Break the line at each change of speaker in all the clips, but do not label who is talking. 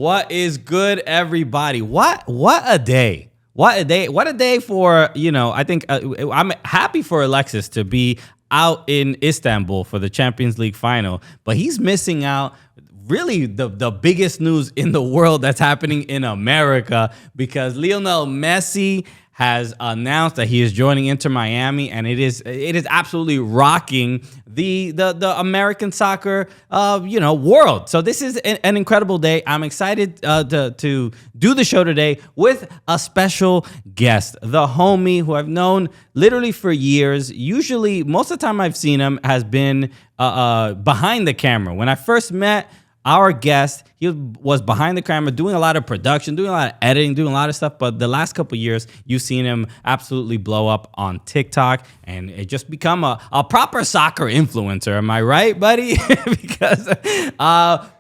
What is good, everybody? What a day. What a day. What a day for, I think I'm happy for Alexis to be out in Istanbul for the Champions League final, but he's missing out really the biggest news in the world that's happening in America, because Lionel Messi has announced that he is joining Inter Miami, and it is absolutely rocking the American soccer world. So this is an incredible day. I'm excited to do the show today with a special guest, the homie who I've known literally for years. Usually, most of the time I've seen him has been behind the camera. When I first met our guest, he was behind the camera doing a lot of production, doing a lot of editing, doing a lot of stuff. But the last couple of years, you've seen him absolutely blow up on TikTok and it just become a proper soccer influencer. Am I right, buddy? Because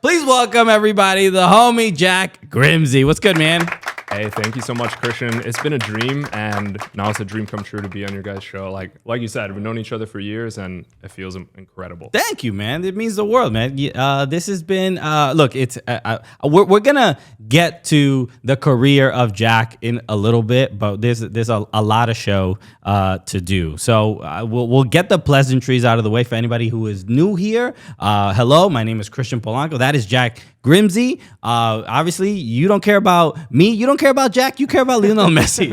please welcome everybody, the homie Jack Grimse. What's good, man?
Hey, thank you so much, Christian. It's been a dream, and now it's a dream come true to be on your guys' show. Like you said, we've known each other for years, and it feels incredible.
Thank you, man. It means the world, man. This has been look. It's we're gonna get to the career of Jack in a little bit, but there's a lot of show to do. So we'll get the pleasantries out of the way for anybody who is new here. Hello, my name is Christian Polanco. That is Jack Grimse. Obviously, you don't care about me. You don't care about Jack. You care about Lionel Messi.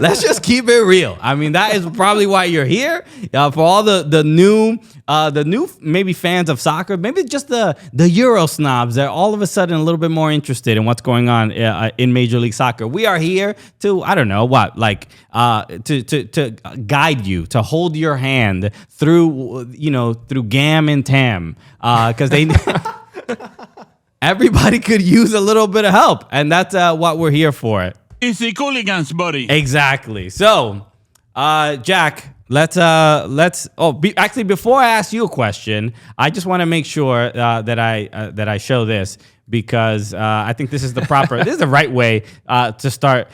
Let's just keep it real. I mean, that is probably why you're here. For all the new maybe fans of soccer, maybe just the Euro snobs that are all of a sudden a little bit more interested in what's going on in Major League Soccer. We are here to, I don't know what, to guide you, to hold your hand through Gam and Tam, because they. Everybody could use a little bit of help, and that's what we're here for.
It's the Cooligans, buddy.
Exactly. So, Jack, actually, before I ask you a question, I just want to make sure that I show this, because I think this is this is the right way to start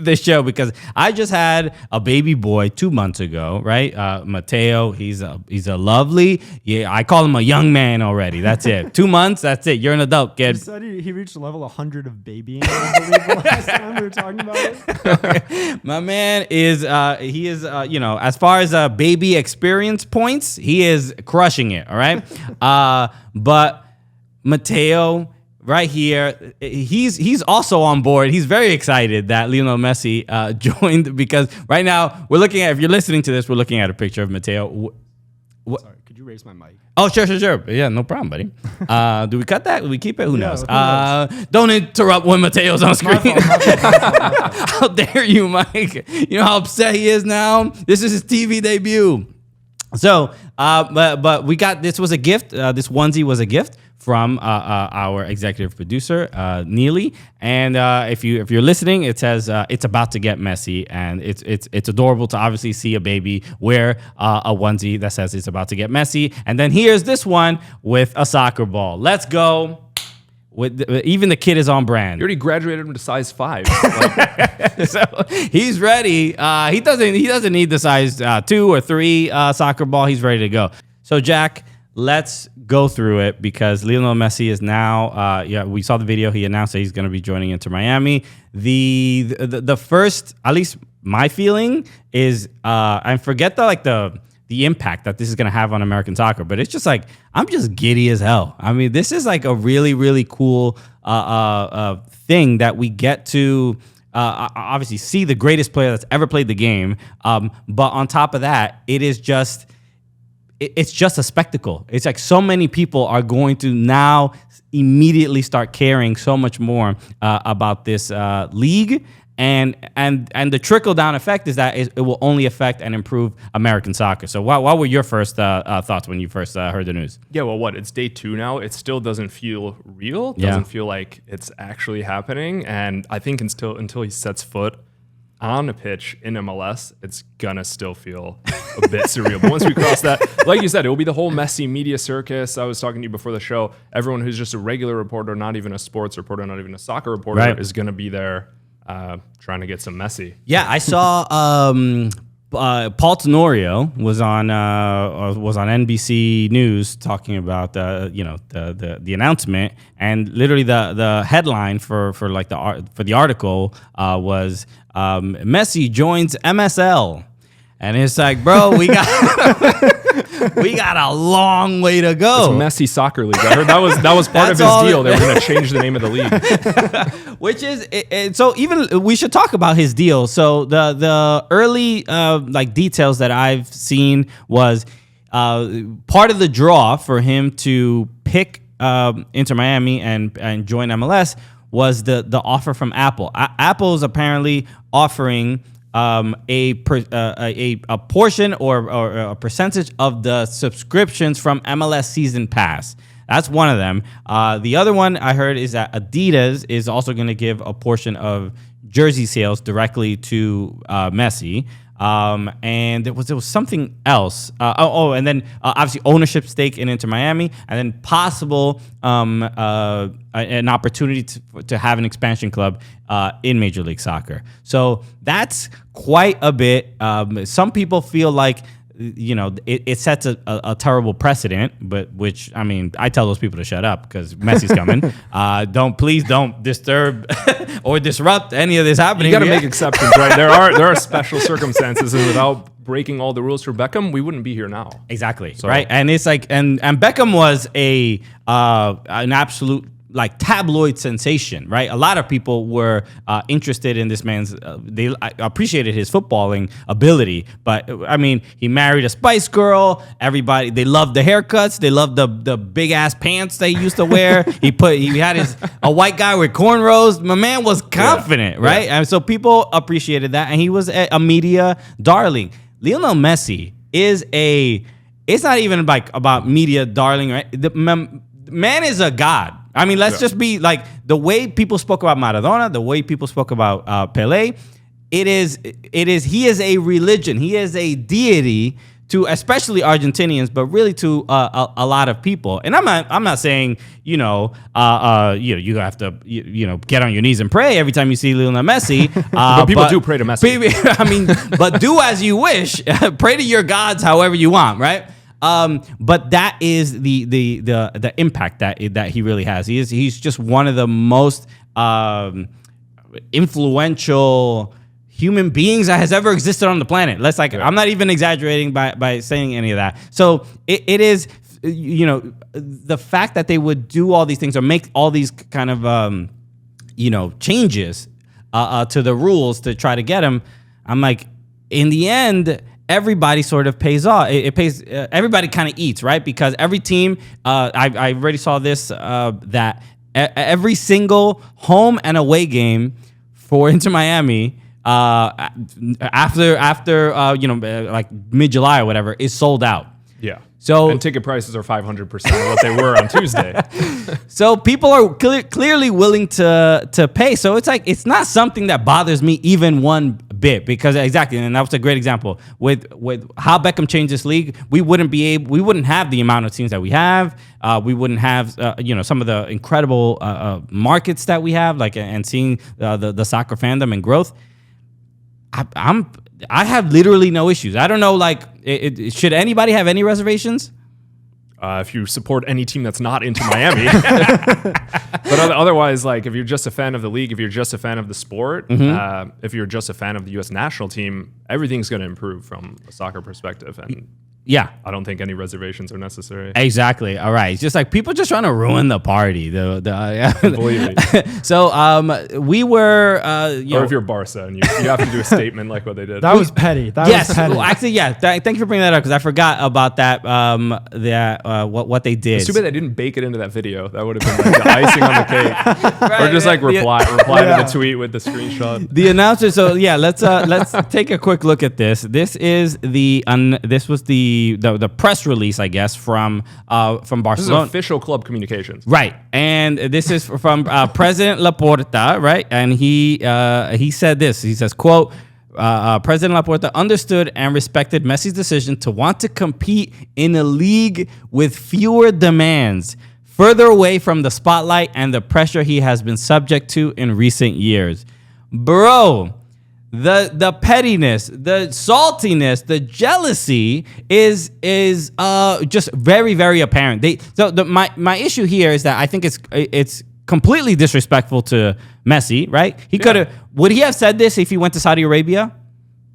this show, because I just had a baby boy 2 months ago, right? Mateo, he's a lovely, I call him a young man already. That's it. 2 months, that's it. You're an adult, kid.
You said he reached level 100 of babying, I believe, the last time we were talking about it.
My man is, as far as baby experience points, he is crushing it, all right? But Mateo, right here, he's also on board. He's very excited that Lionel Messi joined, because right now we're looking at, if you're listening to this, we're looking at a picture of Mateo.
Sorry, could you raise my mic?
Oh, sure. Yeah, no problem, buddy. Do we cut that? Do we keep it? Who knows? Don't interrupt when Mateo's on screen.
My fault.
How dare you, Mike? You know how upset he is now? This is his TV debut. So, but we got, this was a gift. This onesie was a gift from our executive producer, Neely. And if you're listening, it says it's about to get messy, and it's adorable to obviously see a baby wear a onesie that says it's about to get messy. And then here's this one with a soccer ball. Let's go. Even the kid is on brand.
You already graduated him to size 5.
So he's ready. He doesn't need the size 2 or 3 soccer ball. He's ready to go. So Jack, let's go through it, because Lionel Messi is now. We saw the video. He announced that he's going to be joining Inter Miami. The first, at least my feeling is, and forget the impact that this is going to have on American soccer, but it's just like, I'm just giddy as hell. I mean, this is like a really, really cool thing that we get to obviously see the greatest player that's ever played the game. But on top of that, it's just a spectacle. It's like so many people are going to now immediately start caring so much more about this league. And the trickle-down effect is that it will only affect and improve American soccer. So what were your first thoughts when you first heard the news?
Yeah, well, it's day 2 now. It still doesn't feel real. Doesn't feel like it's actually happening. And I think until he sets foot on a pitch in MLS, it's gonna still feel a bit surreal. But once we cross that, like you said, it will be the whole Messi media circus. I was talking to you before the show. Everyone who's just a regular reporter, not even a sports reporter, not even a soccer reporter, is gonna be there trying to get some Messi.
Yeah, I saw Paul Tenorio was on NBC News talking about the announcement, and literally the headline for the article was Messi joins MSL, and it's like, bro, we got a long way to go.
It's Messi Soccer League. I heard that was part of his deal. They were going to change the name of the league.
Which is so even we should talk about his deal. So the early details that I've seen was part of the draw for him to pick Inter Miami and join MLS was the offer from Apple. Apple is apparently offering a portion or a percentage of the subscriptions from MLS Season Pass. That's one of them. The other one I heard is that Adidas is also going to give a portion of jersey sales directly to Messi. And there was something else. And then obviously ownership stake in Inter Miami, and then possible an opportunity to have an expansion club in Major League Soccer. So that's quite a bit. Some people feel like it sets a terrible precedent, but which, I mean, I tell those people to shut up because Messi's coming. Please don't disturb or disrupt any of this happening.
You got to make exceptions, right? There are special circumstances, and without breaking all the rules for Beckham, we wouldn't be here now.
Exactly. So. Right. And it's like, and Beckham was an absolute tabloid sensation, right? A lot of people were interested in this man's. They appreciated his footballing ability, but I mean, he married a Spice Girl. Everybody, they loved the haircuts. They loved the big ass pants that he used to wear. He had a white guy with cornrows. My man was confident, right? Yeah. And so people appreciated that, and he was a media darling. Lionel Messi is it's not even about media darling, right? The man is a god. I mean, let's just be like the way people spoke about Maradona, the way people spoke about Pelé. He is a religion. He is a deity to especially Argentinians, but really to a lot of people. And I'm not saying you have to get on your knees and pray every time you see Lionel Messi.
But people do pray to Messi.
I mean, but do as you wish. Pray to your gods however you want, right? But that is the impact that he really has. He's just one of the most influential human beings that has ever existed on the planet. I'm not even exaggerating by saying any of that. So it is, the fact that they would do all these things or make all these kind of changes to the rules to try to get him. I'm like, in the end, everybody sort of pays off. It pays. Everybody kind of eats, right? Because every team, I already saw this, that every single home and away game for Inter Miami, after mid-July or whatever, is sold out.
Yeah.
So
and ticket prices are 500% of what they were on Tuesday.
So people are clearly willing to pay. So it's not something that bothers me even one bit, because exactly, and that was a great example with how Beckham changed this league. We wouldn't have the amount of teams that we have. We wouldn't have some of the incredible markets that we have, and seeing the soccer fandom and growth. I have literally no issues. I don't know, should anybody have any reservations?
If you support any team that's not Inter Miami. But otherwise, if you're just a fan of the league, if you're just a fan of the sport, if you're just a fan of the U.S. national team, everything's going to improve from a soccer perspective. And
yeah,
I don't think any reservations are necessary.
Exactly. All right. It's just people just trying to ruin the party.
Completely.
So we were.
Or if you're Barca and you have to do a statement like what they did.
That was petty.
Yes. Well, actually, yeah. Thank you for bringing that up, because I forgot about that. What they did.
It's too bad they didn't bake it into that video. That would have been the icing on the cake. Right, or just reply to the tweet with the screenshot.
The announcer. So yeah, let's take a quick look at this. This is this was the press release, I guess, from Barcelona.
This is official club communications,
right? And this is from President Laporta, right? And he said this. He says, "Quote: President Laporta understood and respected Messi's decision to want to compete in a league with fewer demands, further away from the spotlight and the pressure he has been subject to in recent years." Bro, the pettiness, the saltiness, the jealousy is just very, very apparent. My issue here is that I think it's completely disrespectful to Messi, right? Would he have said this if he went to Saudi Arabia?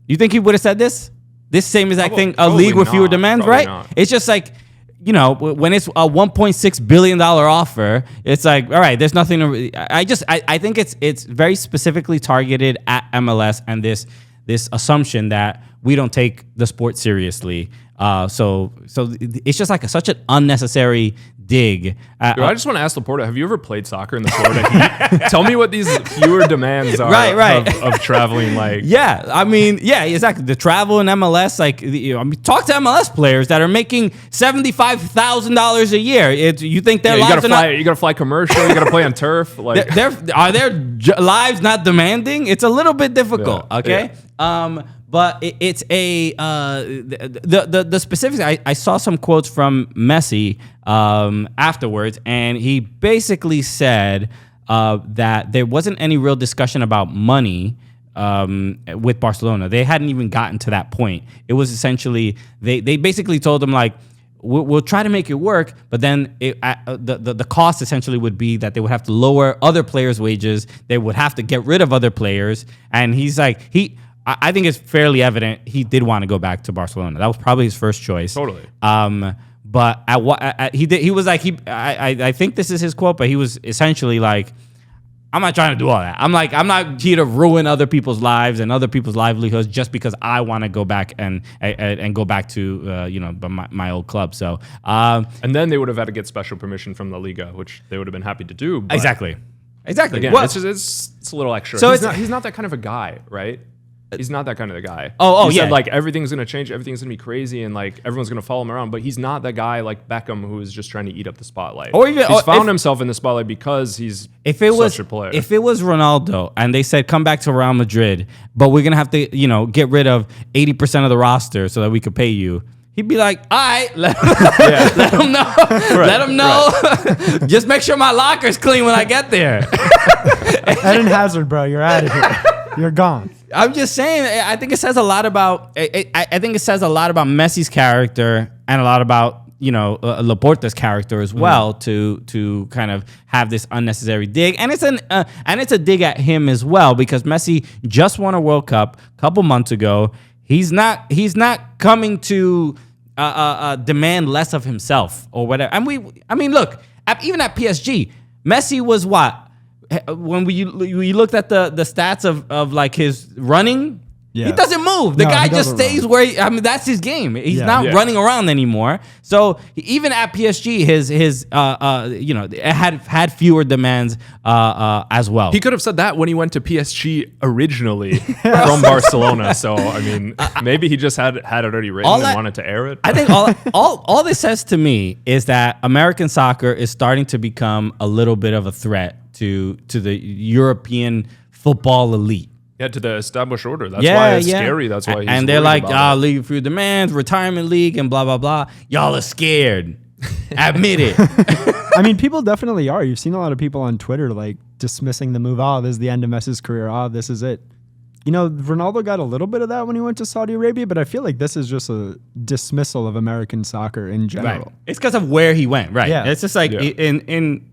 You think he would have said this? This same exact thing, a league with fewer demands, right?
Not.
It's just like, when it's a $1.6 billion offer, it's like, all right, there's nothing to. I think it's very specifically targeted at MLS and this assumption that we don't take the sport seriously. So it's just like such an unnecessary dig.
I just want to ask Laporta, have you ever played soccer in the Florida Heat? Tell me what these fewer demands are of traveling like.
Yeah, I mean, yeah, exactly. The travel in MLS, talk to MLS players that are making $75,000 a year. You think their lives
you gotta fly commercial, you gotta play on turf. Like,
are their lives not demanding? It's a little bit difficult, okay? Yeah. But it's the specifics. I saw some quotes from Messi afterwards, and he basically said that there wasn't any real discussion about money with Barcelona. They hadn't even gotten to that point. It was essentially they basically told him like, we'll try to make it work, but then the cost essentially would be that they would have to lower other players' wages. They would have to get rid of other players, and he's like I think it's fairly evident he did want to go back to Barcelona. That was probably his first choice.
Totally.
But he was like I think this is his quote, but he was essentially like, I'm not trying to do all that. I'm not here to ruin other people's lives and other people's livelihoods just because I want to go back and go back to my old club. So
and then they would have had to get special permission from La Liga, which they would have been happy to do. But
exactly.
Again,
well,
it's a little extra.
So
he's not that kind of a guy, right? He's not that kind of a guy.
He
said, like, everything's going to change, everything's going to be crazy, and like everyone's going to follow him around. But he's not that guy like Beckham who is just trying to eat up the spotlight. He's found himself in the spotlight because he's such a player.
If it was Ronaldo and they said come back to Real Madrid, but we're gonna have to get rid of 80% of the roster so that we could pay you, he'd be like, all right, let him know. Let him know. Right. Just make sure my locker's clean when I get there.
Eden Hazard, bro, you're out of here. You're gone.
I'm just saying. I think it says a lot about. I think it says a lot about Messi's character and a lot about Laporta's character as well to kind of have this unnecessary dig, and it's a dig at him as well because Messi just won a World Cup a couple months ago. He's not coming to demand less of himself or whatever. I mean, look, even at PSG, Messi was what? When we looked at the stats of like his running, he doesn't move. The guy just stays where that's his game. He's not running around anymore. So even at PSG, his had fewer demands as well.
He could have said that when he went to PSG originally from Barcelona. So I mean, maybe he just had it already written and wanted to air it.
I think all this says to me is that American soccer is starting to become a little bit of a threat to the European football elite.
Yeah, to the established order. That's why it's scary. That's why he's
they're like, league through demands, retirement league, and blah, blah, blah. Y'all are scared. Admit it.
I mean, people definitely are. You've seen a lot of people on Twitter like dismissing the move. Oh, this is the end of Messi's career. Oh, this is it. Ronaldo got a little bit of that when he went to Saudi Arabia, but I feel like this is just a dismissal of American soccer in general.
Right. It's because of where he went, right?
Yeah.
It's just like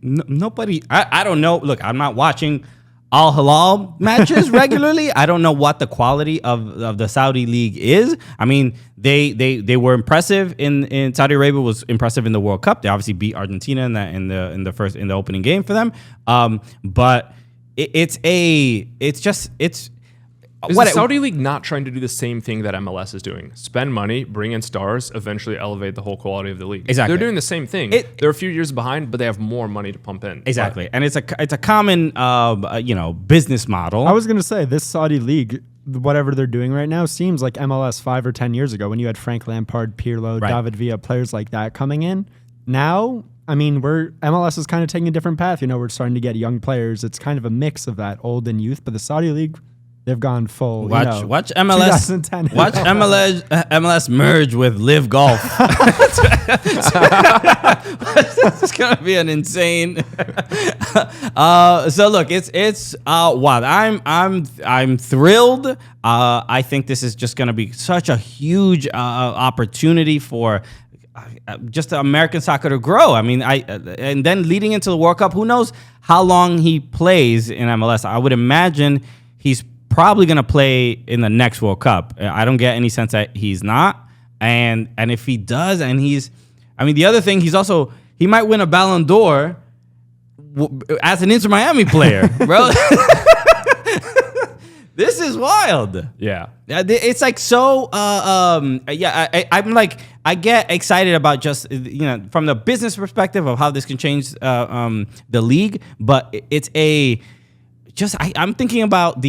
nobody. I don't know. Look, I'm not watching Al Hilal matches regularly. I don't know what the quality of the Saudi league is. I mean, they were impressive in Saudi Arabia. Was impressive in the World Cup. They obviously beat Argentina in the opening game for them. But it's
Is the Saudi League not trying to do the same thing that MLS is doing? Spend money, bring in stars, eventually elevate the whole quality of the league.
Exactly.
They're doing the same thing. They're a few years behind, but they have more money to pump in.
Exactly. And it's a common business model.
I was going to say, this Saudi League, whatever they're doing right now, seems like MLS 5 or 10 years ago when you had Frank Lampard, Pirlo, David Villa, players like that coming in. Now, I mean, MLS is kind of taking a different path. We're starting to get young players. It's kind of a mix of that old and youth, but the Saudi League, they've gone full.
Watch MLS.
2010.
Watch MLS merge with Live Golf. It's gonna be an insane. So look, it's wow. I'm thrilled. I think this is just going to be such a huge opportunity for just American soccer to grow. I mean, and then leading into the World Cup, who knows how long he plays in MLS? I would imagine he's probably going to play in the next World Cup. I don't get any sense that he's not. And if he does, and the other thing, he might win a Ballon d'Or as an Inter Miami player, bro. This is wild.
Yeah.
It's like so, I'm like, I get excited about just, from the business perspective of how this can change the league, but I'm thinking about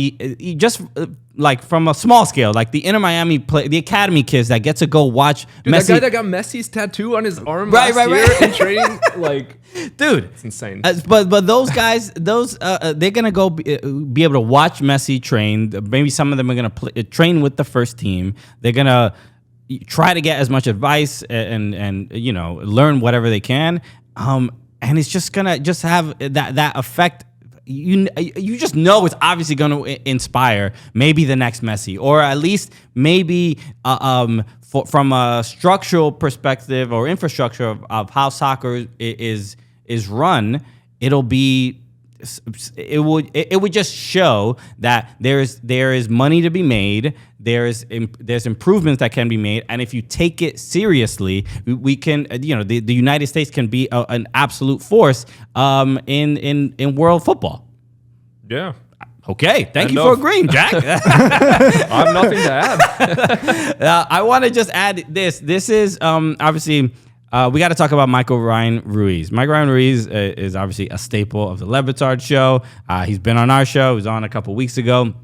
like from a small scale, like the Inter Miami the academy kids that get to go watch Messi.
That guy that got Messi's tattoo on his arm last year in training, like,
dude,
it's insane.
But those guys, they're gonna go be able to watch Messi train. Maybe some of them are gonna train with the first team. They're gonna try to get as much advice and learn whatever they can. And it's just gonna just have that effect. You just know it's obviously going to inspire maybe the next Messi, or at least maybe from a structural perspective or infrastructure of how soccer is run. It would just show that there is money to be made. There's improvements that can be made, and if you take it seriously, we can. The United States can be an absolute force in world football.
Yeah.
Okay. Thank you for agreeing, Jack.
I have nothing to add.
I want to just add this. This is obviously. We got to talk about Mike Ryan Ruiz. Mike Ryan Ruiz is obviously a staple of the Le Batard show. He's been on our show. He was on a couple weeks ago.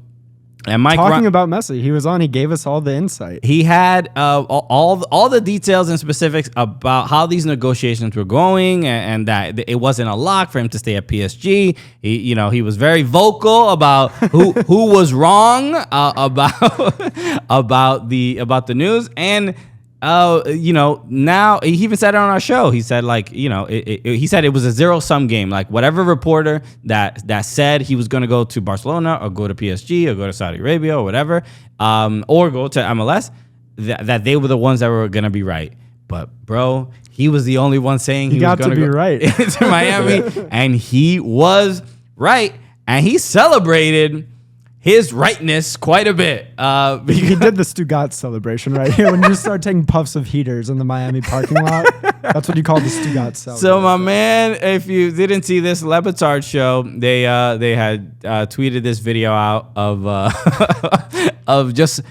And Mike
talking about Messi, he was on. He gave us all the insight.
He had all the details and specifics about how these negotiations were going, and that it wasn't a lock for him to stay at PSG. He was very vocal about who was wrong about the news, and now he even said it on our show. He said he said it was a zero-sum game. Like whatever reporter that said he was going to go to Barcelona or go to PSG or go to Saudi Arabia or whatever, or go to MLS, that they were the ones that were going to be right. But bro, he was the only one saying he
got
was going
to be right
to Miami, and he was right, and he celebrated his rightness quite a bit.
He did the Stuttgart celebration right here when you start taking puffs of heaters in the Miami parking lot. That's what you call the Stuttgart celebration.
So my man, if you didn't see this Le Batard show, they had tweeted this video out of of just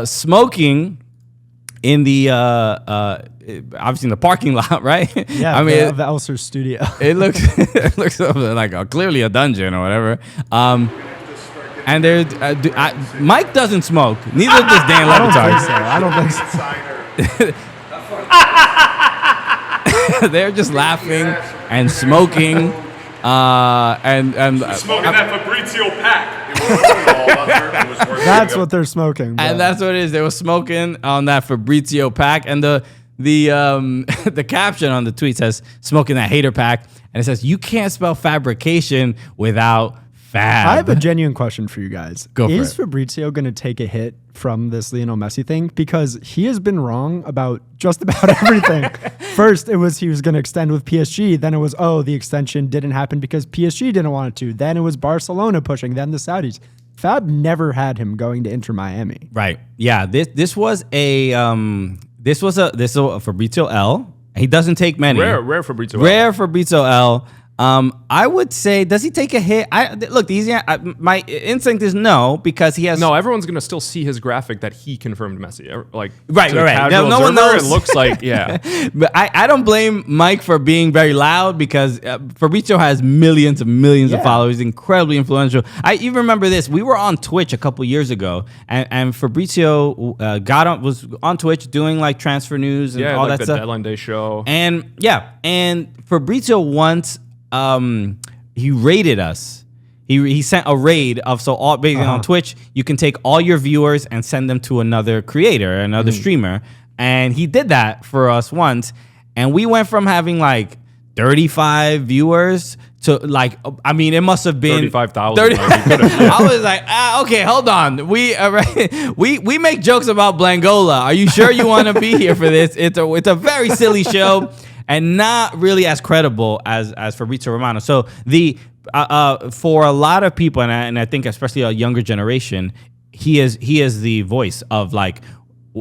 smoking in the obviously in the parking lot, right?
Yeah, I mean the Elser studio.
It looks like clearly a dungeon or whatever. And Mike doesn't smoke. Neither does Dan Le Batard.
I don't think
so.
They're just laughing and smoking. And
smoking that Fabrizio pack.
That's what they're smoking. Bro.
And that's what it is. They were smoking on that Fabrizio pack, and the caption on the tweet says "smoking that hater pack," and it says you can't spell fabrication without fab.
I have a genuine question for you guys.
Go for it.
Is Fabrizio going to take a hit from this Lionel Messi thing? Because he has been wrong about just about everything. First, it was he was going to extend with PSG. Then it was, the extension didn't happen because PSG didn't want it to. Then it was Barcelona pushing, then the Saudis. Fab never had him going to Inter Miami.
Right. Yeah. This was a Fabrizio L. He doesn't take many.
Rare Fabrizio L.
Rare Fabrizio L. I would say, does he take a hit? My instinct is no, because he has.
No, everyone's gonna still see his graphic that he confirmed Messi. Right.
No one knows.
It looks like
But I don't blame Mike for being very loud, because Fabrizio has millions of followers, incredibly influential. I even remember this. We were on Twitch a couple years ago, and Fabrizio was on Twitch doing like transfer news and all that stuff.
Deadline Day show.
And Fabrizio once. He raided us. He sent a raid of basically on Twitch you can take all your viewers and send them to another creator, another streamer, and he did that for us once, and we went from having like 35 viewers to like, I mean, it must have been
35,000.
I was like, okay, hold on. We make jokes about Blangola. Are you sure you want to be here for this? It's a very silly show and not really as credible as Fabrizio Romano. So for a lot of people, and I think especially a younger generation, he is the voice of like,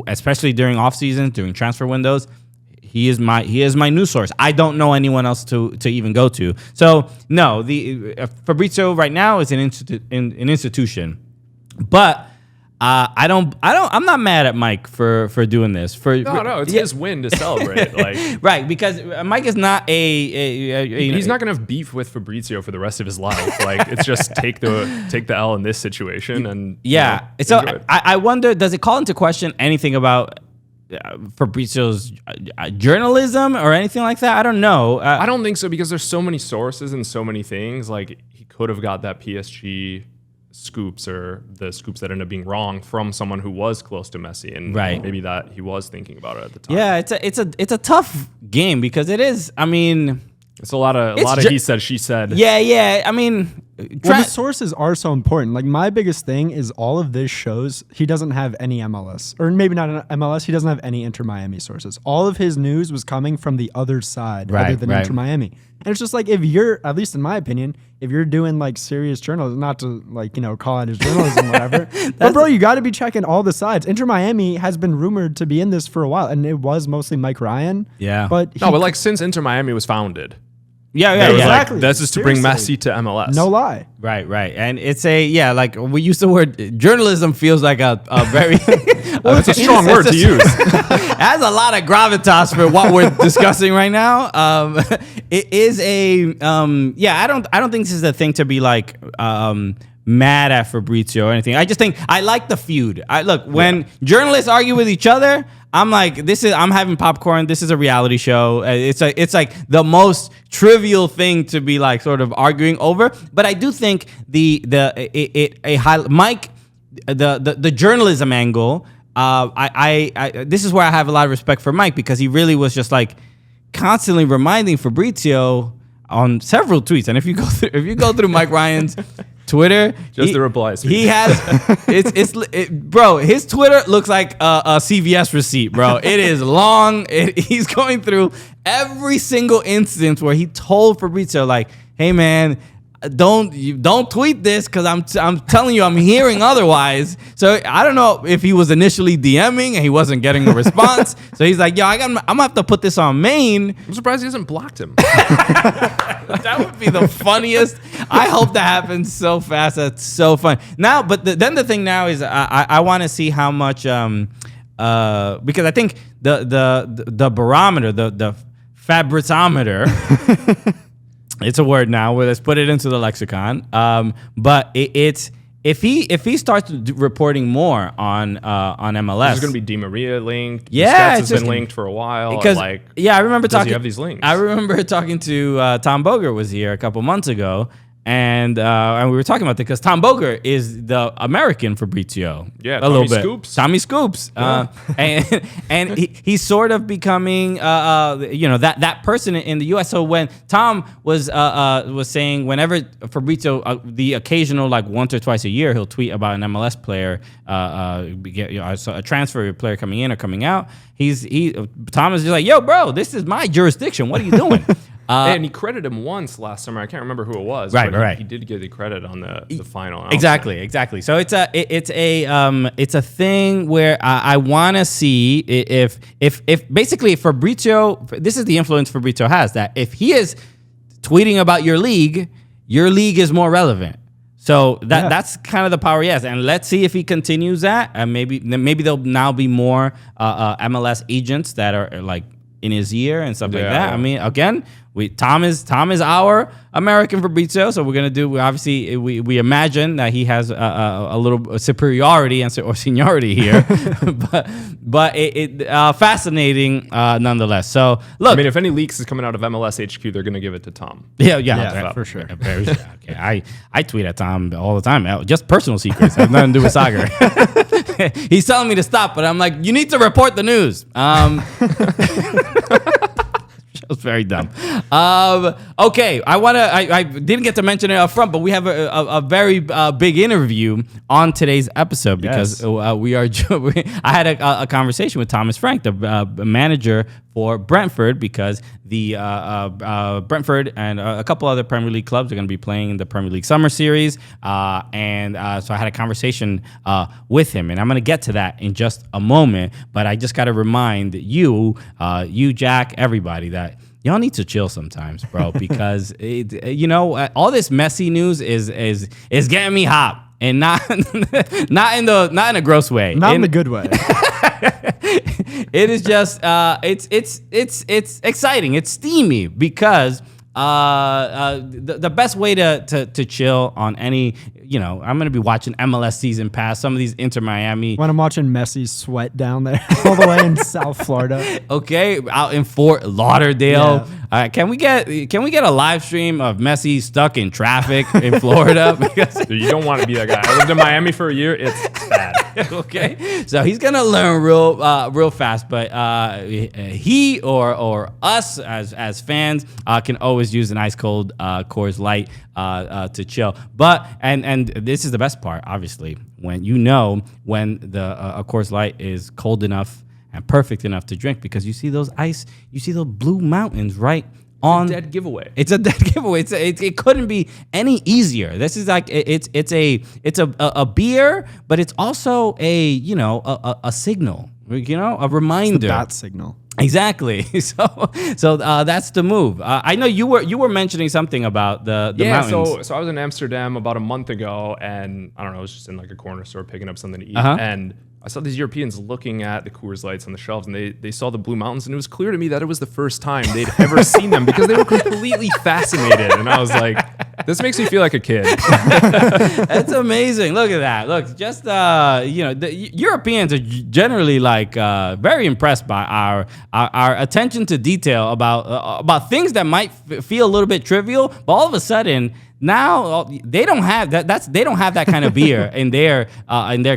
especially during off seasons, during transfer windows. He is my news source. I don't know anyone else to even go to. So no, the Fabrizio right now is an institution, but I'm not mad at Mike for doing this.
No, it's his win to celebrate. Like
right, because Mike is not
he's not gonna have beef with Fabrizio for the rest of his life. Like it's just take the L in this situation and
yeah. So I wonder, does it call into question anything about Fabrizio's journalism or anything like that? I don't know.
I don't think so, because there's so many sources and so many things. Like he could have got that PSG scoops or the scoops that ended up being wrong from someone who was close to Messi, and maybe that he was thinking about it at the time.
Yeah, it's a tough game because it is. I mean,
it's a lot of he said, she said.
Yeah. I mean,
the sources are so important. Like my biggest thing is all of this shows he doesn't have any MLS, or maybe not an MLS. He doesn't have any Inter Miami sources. All of his news was coming from the other side, other than Inter Miami. And it's just like, if you're, at least in my opinion, if you're doing like serious journalism, not to like, call it as journalism, whatever. But bro, you got to be checking all the sides. Inter Miami has been rumored to be in this for a while, and it was mostly Mike Ryan.
Yeah.
But like since Inter Miami was founded.
Yeah,
exactly.
Like, this is to bring Messi to MLS.
No lie.
Right. And it's like we use the word journalism, feels like a very
well, it's a strong word to use.
It has a lot of gravitas for what we're discussing right now. It is I don't think this is a thing to be like mad at Fabrizio or anything. I just think I like the feud. When journalists argue with each other, I'm like, I'm having popcorn. This is a reality show. It's like the most trivial thing to be like sort of arguing over. But I do think the journalism angle. This is where I have a lot of respect for Mike, because he really was just like constantly reminding Fabrizio on several tweets. And if you go through Mike Ryan's Twitter,
just the replies.
He has bro. His Twitter looks like a CVS receipt, bro. It is long. He's going through every single instance where he told Fabrizio, like, "Hey, man, don't tweet this because I'm telling you, I'm hearing otherwise." So I don't know if he was initially DMing and he wasn't getting a response. So he's like, "Yo, I'm gonna have to put this on main."
I'm surprised he hasn't blocked him.
That would be the funniest. I hope that happens so fast. That's so fun. Now, but then the thing now is I want to see how much because I think the barometer, the Fabrizometer. It's a word now. Let's put it into the lexicon. But it's if he starts reporting more on MLS,
there's going to be Di Maria linked.
Yeah,
it's been linked for a while.
Because I remember talking.
Does he have these links?
I remember talking to Tom Boger was here a couple months ago. And we were talking about that because Tom Boger is the American Fabrizio.
Yeah,
a little bit.
Scoops.
Tommy Scoops. Yeah. And he's sort of becoming that person in the U.S. So when Tom was saying whenever Fabrizio the occasional like once or twice a year he'll tweet about an MLS player, a transfer player coming in or coming out. Tom is just like, yo, bro, this is my jurisdiction. What are you doing?
And he credited him once last summer. I can't remember who it was.
Right.
He did get the credit on the final.
Exactly. So it's a thing where I want to see if basically Fabrizio, this is the influence Fabrizio has, that if he is tweeting about your league is more relevant. So that's kind of the power he has, and let's see if he continues that. And maybe there'll now be more MLS agents that are like in his ear and stuff like that. I mean, again, Tom is our American Fabrizio, so we're gonna do. We imagine that he has a little superiority or seniority here, but it fascinating nonetheless. So look,
I mean, if any leaks is coming out of MLS HQ, they're gonna give it to Tom.
Yeah, for sure. Okay, I tweet at Tom all the time, just personal secrets. I have nothing to do with soccer. He's telling me to stop, but I'm like, you need to report the news. was very dumb. Okay, I didn't get to mention it up front, but we have a very big interview on today's episode because I had a conversation with Thomas Frank, the manager for Brentford, because the Brentford and a couple other Premier League clubs are going to be playing in the Premier League Summer Series, so I had a conversation with him, and I'm going to get to that in just a moment. But I just got to remind you, Jack, everybody, that y'all need to chill sometimes, bro, because all this Messi news is getting me hot, and not in a gross way,
not in a good way.
It is just it's exciting. It's steamy because the best way to chill on any, I'm going to be watching MLS season pass, some of these Inter Miami.
When I'm watching Messi sweat down there all the way in South Florida.
Okay, out in Fort Lauderdale. Yeah. Can we get a live stream of Messi stuck in traffic in Florida? Because
Dude, you don't want to be that guy. I lived in Miami for a year. It's bad.
Okay, so he's gonna learn real fast, but he or us as fans can always use an ice cold Coors Light to chill. But and this is the best part, obviously, when the Coors Light is cold enough and perfect enough to drink, because you see those blue mountains right on.
Dead giveaway.
It's a dead giveaway. It couldn't be any easier. This is like it's a beer, but it's also a signal, a reminder.
It's the bat signal.
Exactly. So that's the move. I know you were mentioning something about the mountains.
So I was in Amsterdam about a month ago, and I don't know, I was just in like a corner store picking up something to eat, and I saw these Europeans looking at the Coors Lights on the shelves, and they saw the blue mountains, and it was clear to me that it was the first time they'd ever seen them, because they were completely fascinated. And I was like, this makes me feel like a kid.
That's amazing. Look at that. Look, just the Europeans are generally like very impressed by our attention to detail about things that might feel a little bit trivial, but all of a sudden now they don't have that. They don't have that kind of beer in their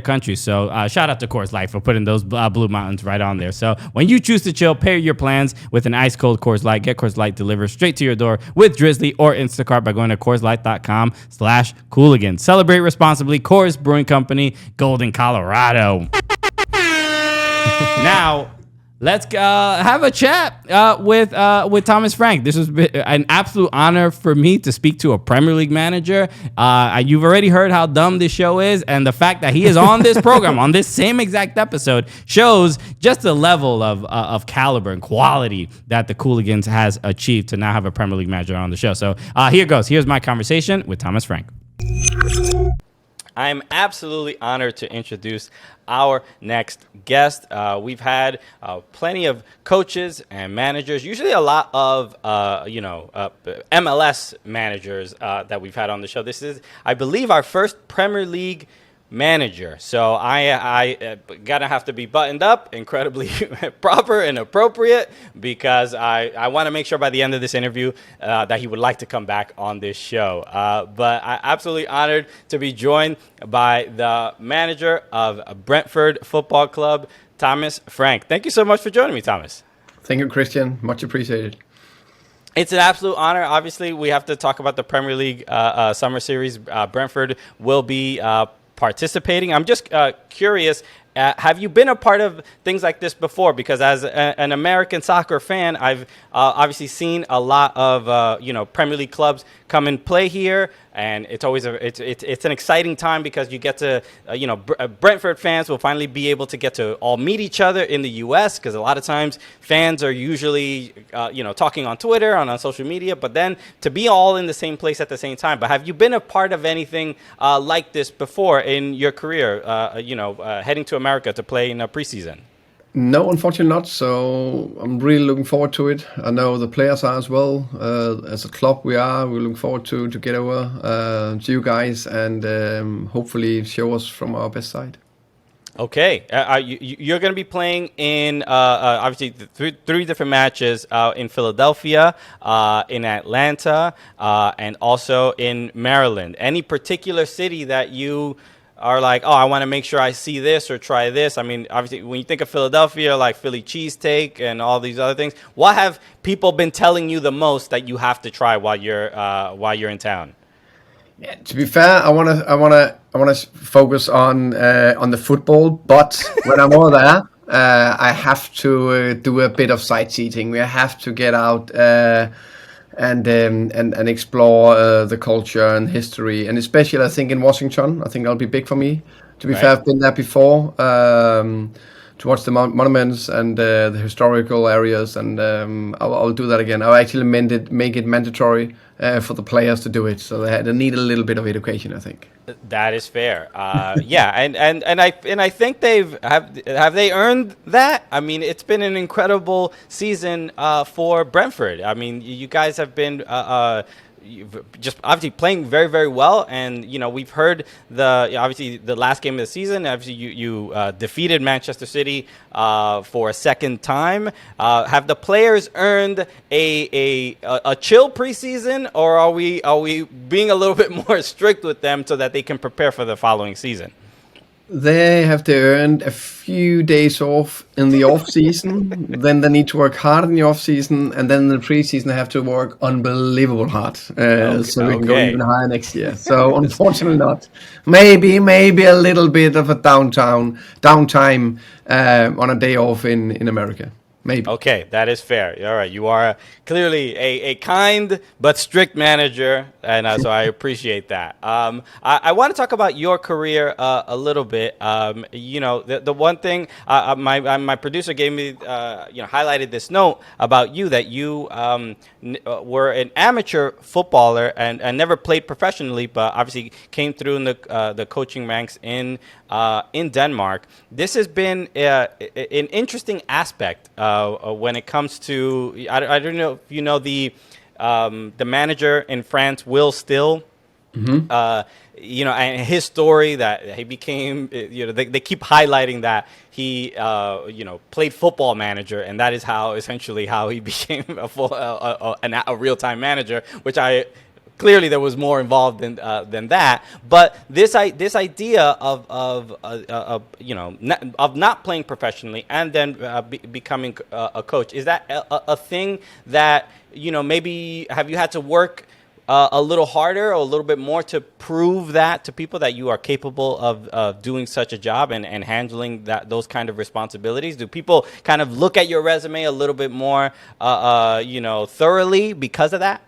country. So shout out to Coors Light for putting those blue mountains right on there. So when you choose to chill, pair your plans with an ice cold Coors Light. Get Coors Light delivered straight to your door with Drizzly or Instacart by going to CoorsLight.com/Cooligans. Celebrate responsibly. Coors Brewing Company, Golden, Colorado. Now, let's have a chat with Thomas Frank. This was an absolute honor for me to speak to a Premier League manager. You've already heard how dumb this show is, and the fact that he is on this program, on this same exact episode, shows just the level of caliber and quality that the Cooligans has achieved to now have a Premier League manager on the show. So here goes. Here's my conversation with Thomas Frank. I'm absolutely honored to introduce our next guest. We've had plenty of coaches and managers, usually a lot of MLS managers that we've had on the show. This is, I believe, our first Premier League manager. So I gotta have to be buttoned up, incredibly proper and appropriate, because I want to make sure by the end of this interview that he would like to come back on this show. But I'm absolutely honored to be joined by the manager of Brentford Football Club, Thomas Frank. Thank you so much for joining me, Thomas.
Thank you, Christian. Much appreciated.
It's an absolute honor. Obviously, we have to talk about the Premier League Summer Series. Brentford will be participating. I'm just curious, have you been a part of things like this before? Because as an American soccer fan, I've obviously seen a lot of Premier League clubs come and play here, and it's always it's an exciting time because you get to Brentford fans will finally be able to get to all meet each other in the U.S. because a lot of times fans are usually talking on Twitter, on social media, but then to be all in the same place at the same time. But have you been a part of anything like this before in your career? Heading to America to play in a preseason?
No, unfortunately not. So I'm really looking forward to it. I know the players are as well. As a club, we're looking forward to get over to you guys and hopefully show us from our best side.
Okay, you're going to be playing in obviously three different matches in Philadelphia, in Atlanta, and also in Maryland. Any particular city that you are like, oh, I want to make sure I see this or try this? I mean, obviously, when you think of Philadelphia, like Philly cheesesteak and all these other things, what have people been telling you the most that you have to try while you're in town?
Yeah, to be fair, I wanna focus on the football, but when I'm over there, I have to do a bit of sightseeing. We have to get out and explore the culture and history, and especially I think in Washington, I think that'll be big for me. To be fair, I've been there before to watch the monuments and the historical areas, and I'll do that again. I'll actually make it mandatory for the players to do it, so they need a little bit of education, I think.
That is fair. Yeah, and I think have they earned that? I mean, it's been an incredible season for Brentford. I mean, you guys have been just obviously playing very, very well, and we've heard obviously the last game of the season. Obviously, you defeated Manchester City for a second time. Have the players earned a chill preseason, or are we being a little bit more strict with them so that they can prepare for the following season?
They have to earn a few days off in the off season. Then they need to work hard in the off season, and then in the preseason they have to work unbelievable hard, so we can go even higher next year. So unfortunately not. Maybe a little bit of a downtime on a day off in America. Maybe.
Okay, that is fair. All right, you are clearly a kind but strict manager, and so I appreciate that. I want to talk about your career a little bit. The one thing my producer gave me, highlighted this note about you, that you were an amateur footballer and never played professionally, but obviously came through in the coaching ranks in Denmark. This has been an interesting aspect when it comes to, I don't know if you know the manager in France, Will Still. Mm-hmm. And his story that he became, they keep highlighting that he, played football manager, and that is essentially how he became a real-time manager, which clearly there was more involved than that. But this idea of not playing professionally and then becoming a coach, is that a thing that maybe have you had to work a little harder or a little bit more to prove that to people that you are capable of doing such a job and handling those kind of responsibilities? Do people kind of look at your resume a little bit more thoroughly because of that?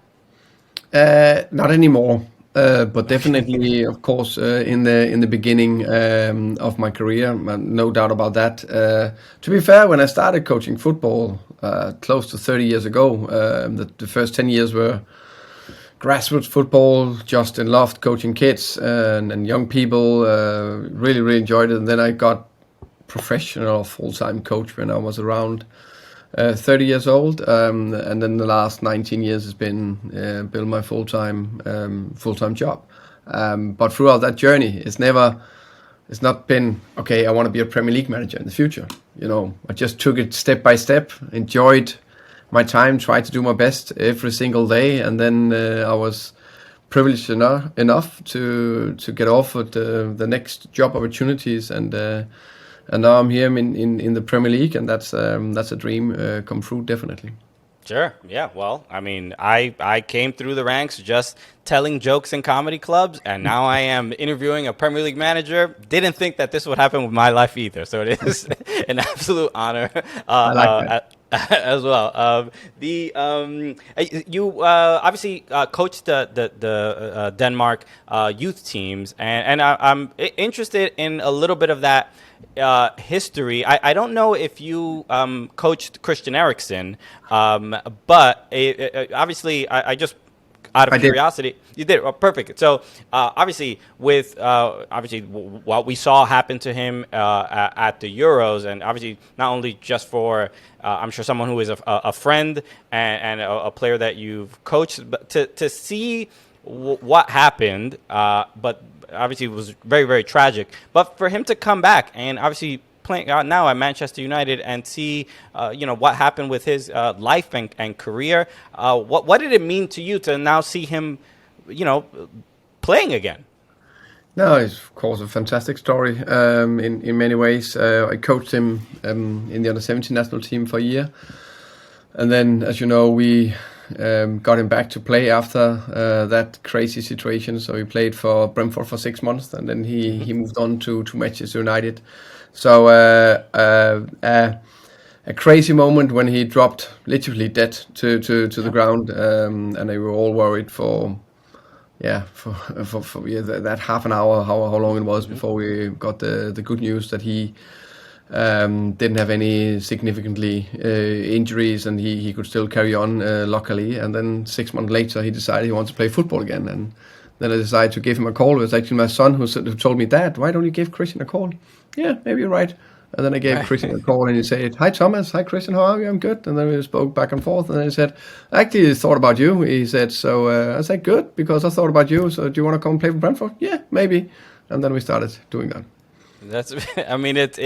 Not anymore, but definitely, of course, in the beginning of my career, no doubt about that. To be fair, when I started coaching football close to 30 years ago, the first 10 years were grassroots football. Justin loved coaching kids and young people. Really, really enjoyed it. And then I got professional full-time coach when I was around 30 years old, and then the last 19 years has been build my full-time job. But throughout that journey, it's not been okay, I want to be a Premier League manager in the future. I just took it step by step, enjoyed my time, tried to do my best every single day, and then I was privileged enough to get offered the next job opportunities, and now I'm here in the Premier League, and that's a dream come true, definitely.
Sure. Yeah. Well, I mean, I came through the ranks just telling jokes in comedy clubs, and now I am interviewing a Premier League manager. Didn't think that this would happen with my life either. So it is an absolute honor.
I like that.
As well. You obviously coached the Denmark youth teams, and I'm interested in a little bit of that history. I don't know if you coached Christian Eriksen, but obviously I just out of curiosity. You did. Oh, perfect. So obviously with what we saw happen to him at the Euros, and obviously not only just for I'm sure someone who is a friend and a player that you've coached, but to see what happened, but obviously it was very, very tragic. But for him to come back and obviously playing now at Manchester United and see what happened with his life and career, what did it mean to you to now see him playing again?
No, it's of course a fantastic story in many ways. I coached him in the under-17 national team for a year, and then, as you know, we got him back to play after that crazy situation. So he played for Brentford for 6 months, and then he moved on to Manchester United. So a crazy moment when he dropped literally dead to the ground, and they were all worried for that half an hour, how long it was before we got the good news that he didn't have any significantly injuries and he could still carry on luckily. And then 6 months later, he decided he wanted to play football again. And then I decided to give him a call. It was actually my son who told me, "Dad, why don't you give Christian a call?" "Yeah, maybe you're right." And then I gave Christian a call and he said, "Hi Thomas, hi Christian, how are you?" "I'm good." And then we spoke back and forth. And then he said, "I actually thought about you." He said, so I said, "Good, because I thought about you. So do you want to come play for Brentford?" "Yeah, maybe." And then we started doing that.
That's, I mean, it's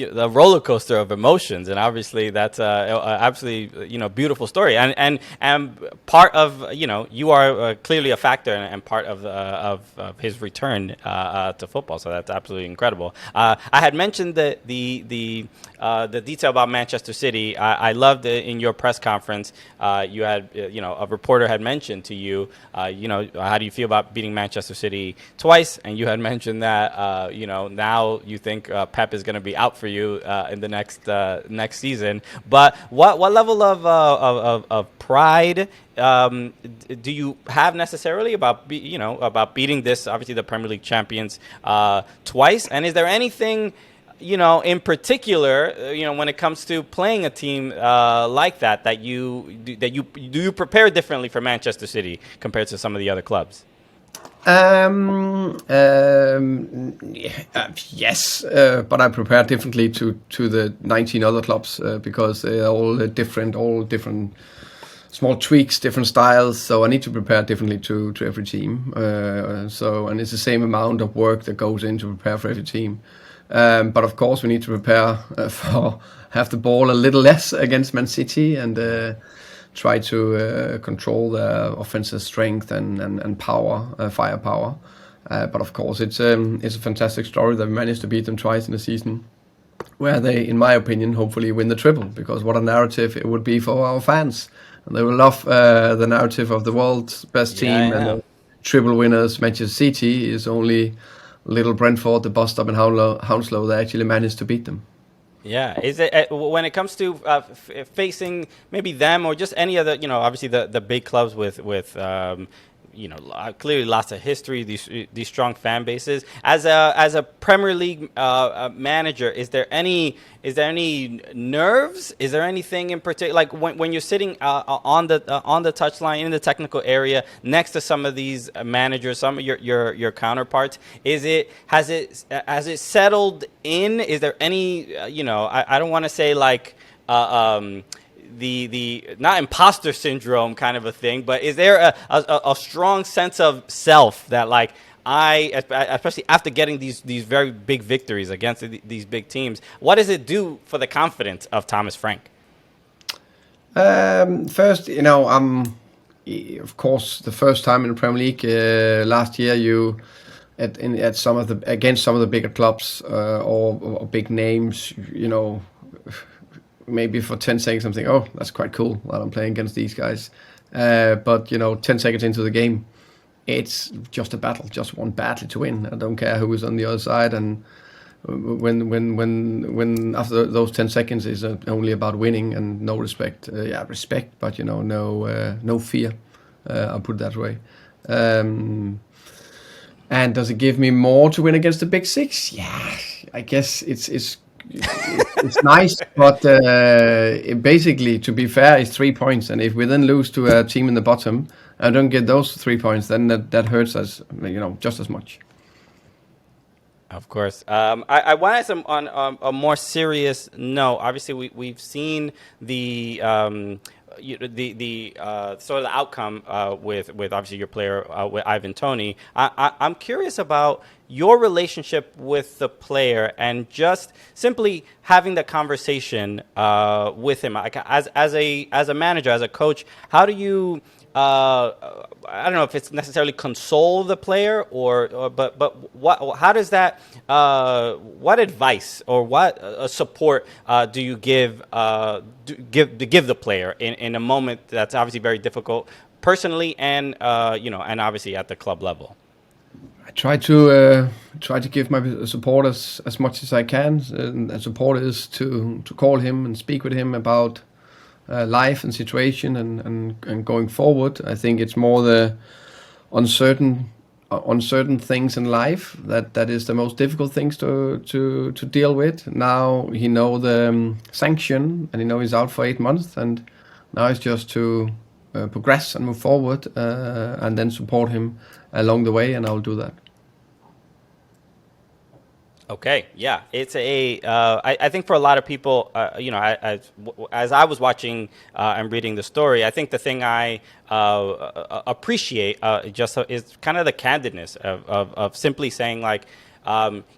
the roller coaster of emotions, and obviously that's absolutely beautiful story, and part of you are clearly a factor and part of his return to football. So that's absolutely incredible. I had mentioned the detail about Manchester City. I loved it in your press conference. You had a reporter had mentioned to you, how do you feel about beating Manchester City twice, and you had mentioned that now you think Pep is going to be out for you in the next season. But what level of pride do you have necessarily about beating this, obviously the Premier League champions twice? And is there anything in particular when it comes to playing a team like that you prepare differently for Manchester City compared to some of the other clubs?
Yes, but I prepare differently to the 19 other clubs because they're all different small tweaks, different styles. So I need to prepare differently to every team. And it's the same amount of work that goes in to prepare for every team. But of course, we need to prepare for have the ball a little less against Man City and try to control their offensive strength and power, firepower. But of course, it's a fantastic story that we managed to beat them twice in a season, where they, in my opinion, hopefully win the triple. Because what a narrative it would be for our fans, and they will love the narrative of the world's best team and the triple winners. Manchester City is only little Brentford, the bus stop in Hounslow. They actually managed to beat them.
Yeah, is it when it comes to facing maybe them or just any other, obviously the big clubs with clearly lots of history, these strong fan bases. As a Premier League manager, is there any nerves? Is there anything in particular, like when you're sitting on the touchline in the technical area next to some of these managers, some of your counterparts? Has it settled in? Is there any I don't want to say like the not imposter syndrome kind of a thing, but is there a strong sense of self that like especially after getting these very big victories against these big teams, what does it do for the confidence of Thomas Frank?
First, of course, the first time in the Premier League last year, you against some of the bigger clubs or big names, maybe for 10 seconds I'm thinking, oh, that's quite cool that I'm playing against these guys. But 10 seconds into the game, it's just a battle, just one battle to win. I don't care who is on the other side. And when after those 10 seconds is only about winning and no respect, respect, but no fear. I'll put it that way. And does it give me more to win against the big six? Yeah, I guess it's nice, but basically, to be fair, it's 3 points. And if we then lose to a team in the bottom and don't get those 3 points, then that hurts us, just as much.
Of course. I want to ask them on a more serious note. Obviously, we've seen the sort of the outcome with obviously your player with Ivan Toney. I'm curious about your relationship with the player and just simply having the conversation with him. Like as a manager, as a coach, how do you I don't know if it's necessarily console the player but how does that what advice or what support do you give the player in a moment that's obviously very difficult personally and and obviously at the club level?
I try to give my support as much as I can, and support is to call him and speak with him about life and situation and going forward. I think it's more the uncertain things in life that is the most difficult things to deal with. Now he know the sanction and he know he's out for 8 months, and now it's just to progress and move forward and then support him along the way, and I'll do that.
Okay, yeah, it's I think for a lot of people, as I was watching and reading the story, I think the thing I appreciate is kind of the candidness of simply saying like,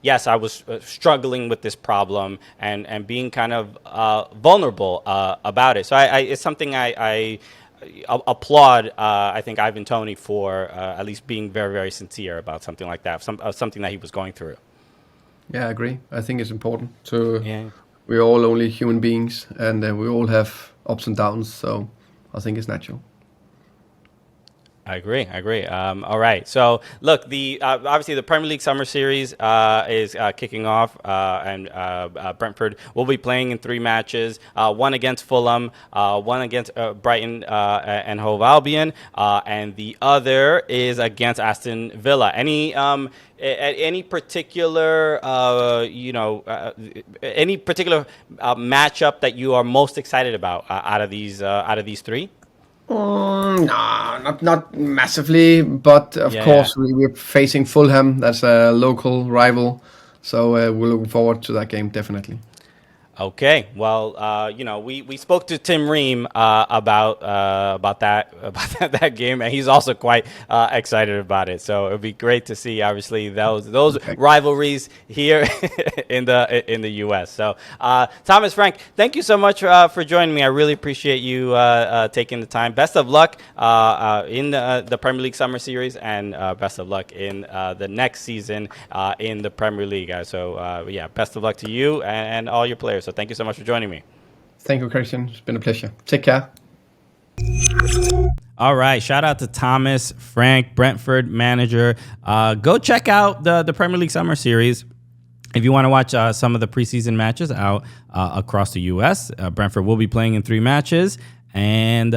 yes, I was struggling with this problem and being kind of vulnerable about it. So it's something I applaud, I think, Ivan Toney for at least being very, very sincere about something like that, something that he was going through.
Yeah, I agree. I think it's important we're all only human beings, and we all have ups and downs, so I think it's natural.
I agree. All right. So, look, obviously the Premier League Summer Series is kicking off, and Brentford will be playing in 3 matches, one against Fulham, one against Brighton and Hove Albion, and the other is against Aston Villa. Any particular, matchup that you are most excited about out of these 3?
No, not massively, but of course we're facing Fulham. That's a local rival, so we're looking forward to that game definitely.
Okay, well, we spoke to Tim Ream about that game, and he's also quite excited about it. So it'd be great to see, obviously, those rivalries here in the U.S. So, Thomas, Frank, thank you so much for joining me. I really appreciate you taking the time. Best of luck in the Premier League Summer Series, and best of luck in the next season in the Premier League. Best of luck to you and all your players. So thank you so much for joining me.
Thank you, Christian. It's been a pleasure. Take care.
All right. Shout out to Thomas, Frank, Brentford manager. Go check out the Premier League Summer Series. If you want to watch some of the preseason matches out across the U.S., Brentford will be playing in 3 matches. And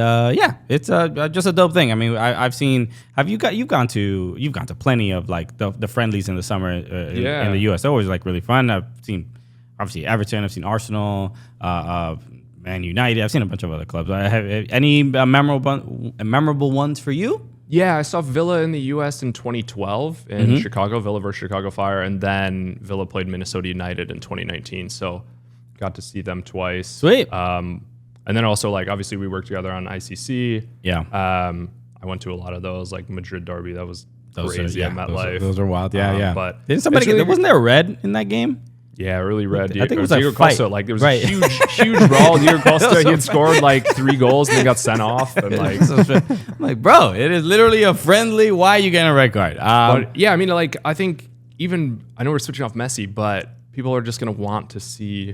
it's just a dope thing. I mean, I've seen. You've gone to plenty of like the friendlies in the summer in the U.S. They're always like really fun. I've seen obviously Everton. I've seen Arsenal, Man United. I've seen a bunch of other clubs. Have any memorable ones for you?
Yeah, I saw Villa in the U.S. in 2012 in Chicago, Villa versus Chicago Fire, and then Villa played Minnesota United in 2019. So got to see them twice.
Sweet.
And then also, like, obviously we worked together on ICC.
Yeah.
I went to a lot of those, like Madrid Derby. That was crazy at MetLife.
Those are wild. Yeah.
But
didn't somebody wasn't there a red in that game?
Yeah, really red.
I think it was Diego Costa.
Like there was a huge brawl. Diego Costa, he had scored like 3 goals and then got sent off. And like,
I'm like, bro, it is literally a friendly. Why are you getting a red card?
But yeah, I mean, like, I think I know we're switching off Messi, but people are just gonna want to see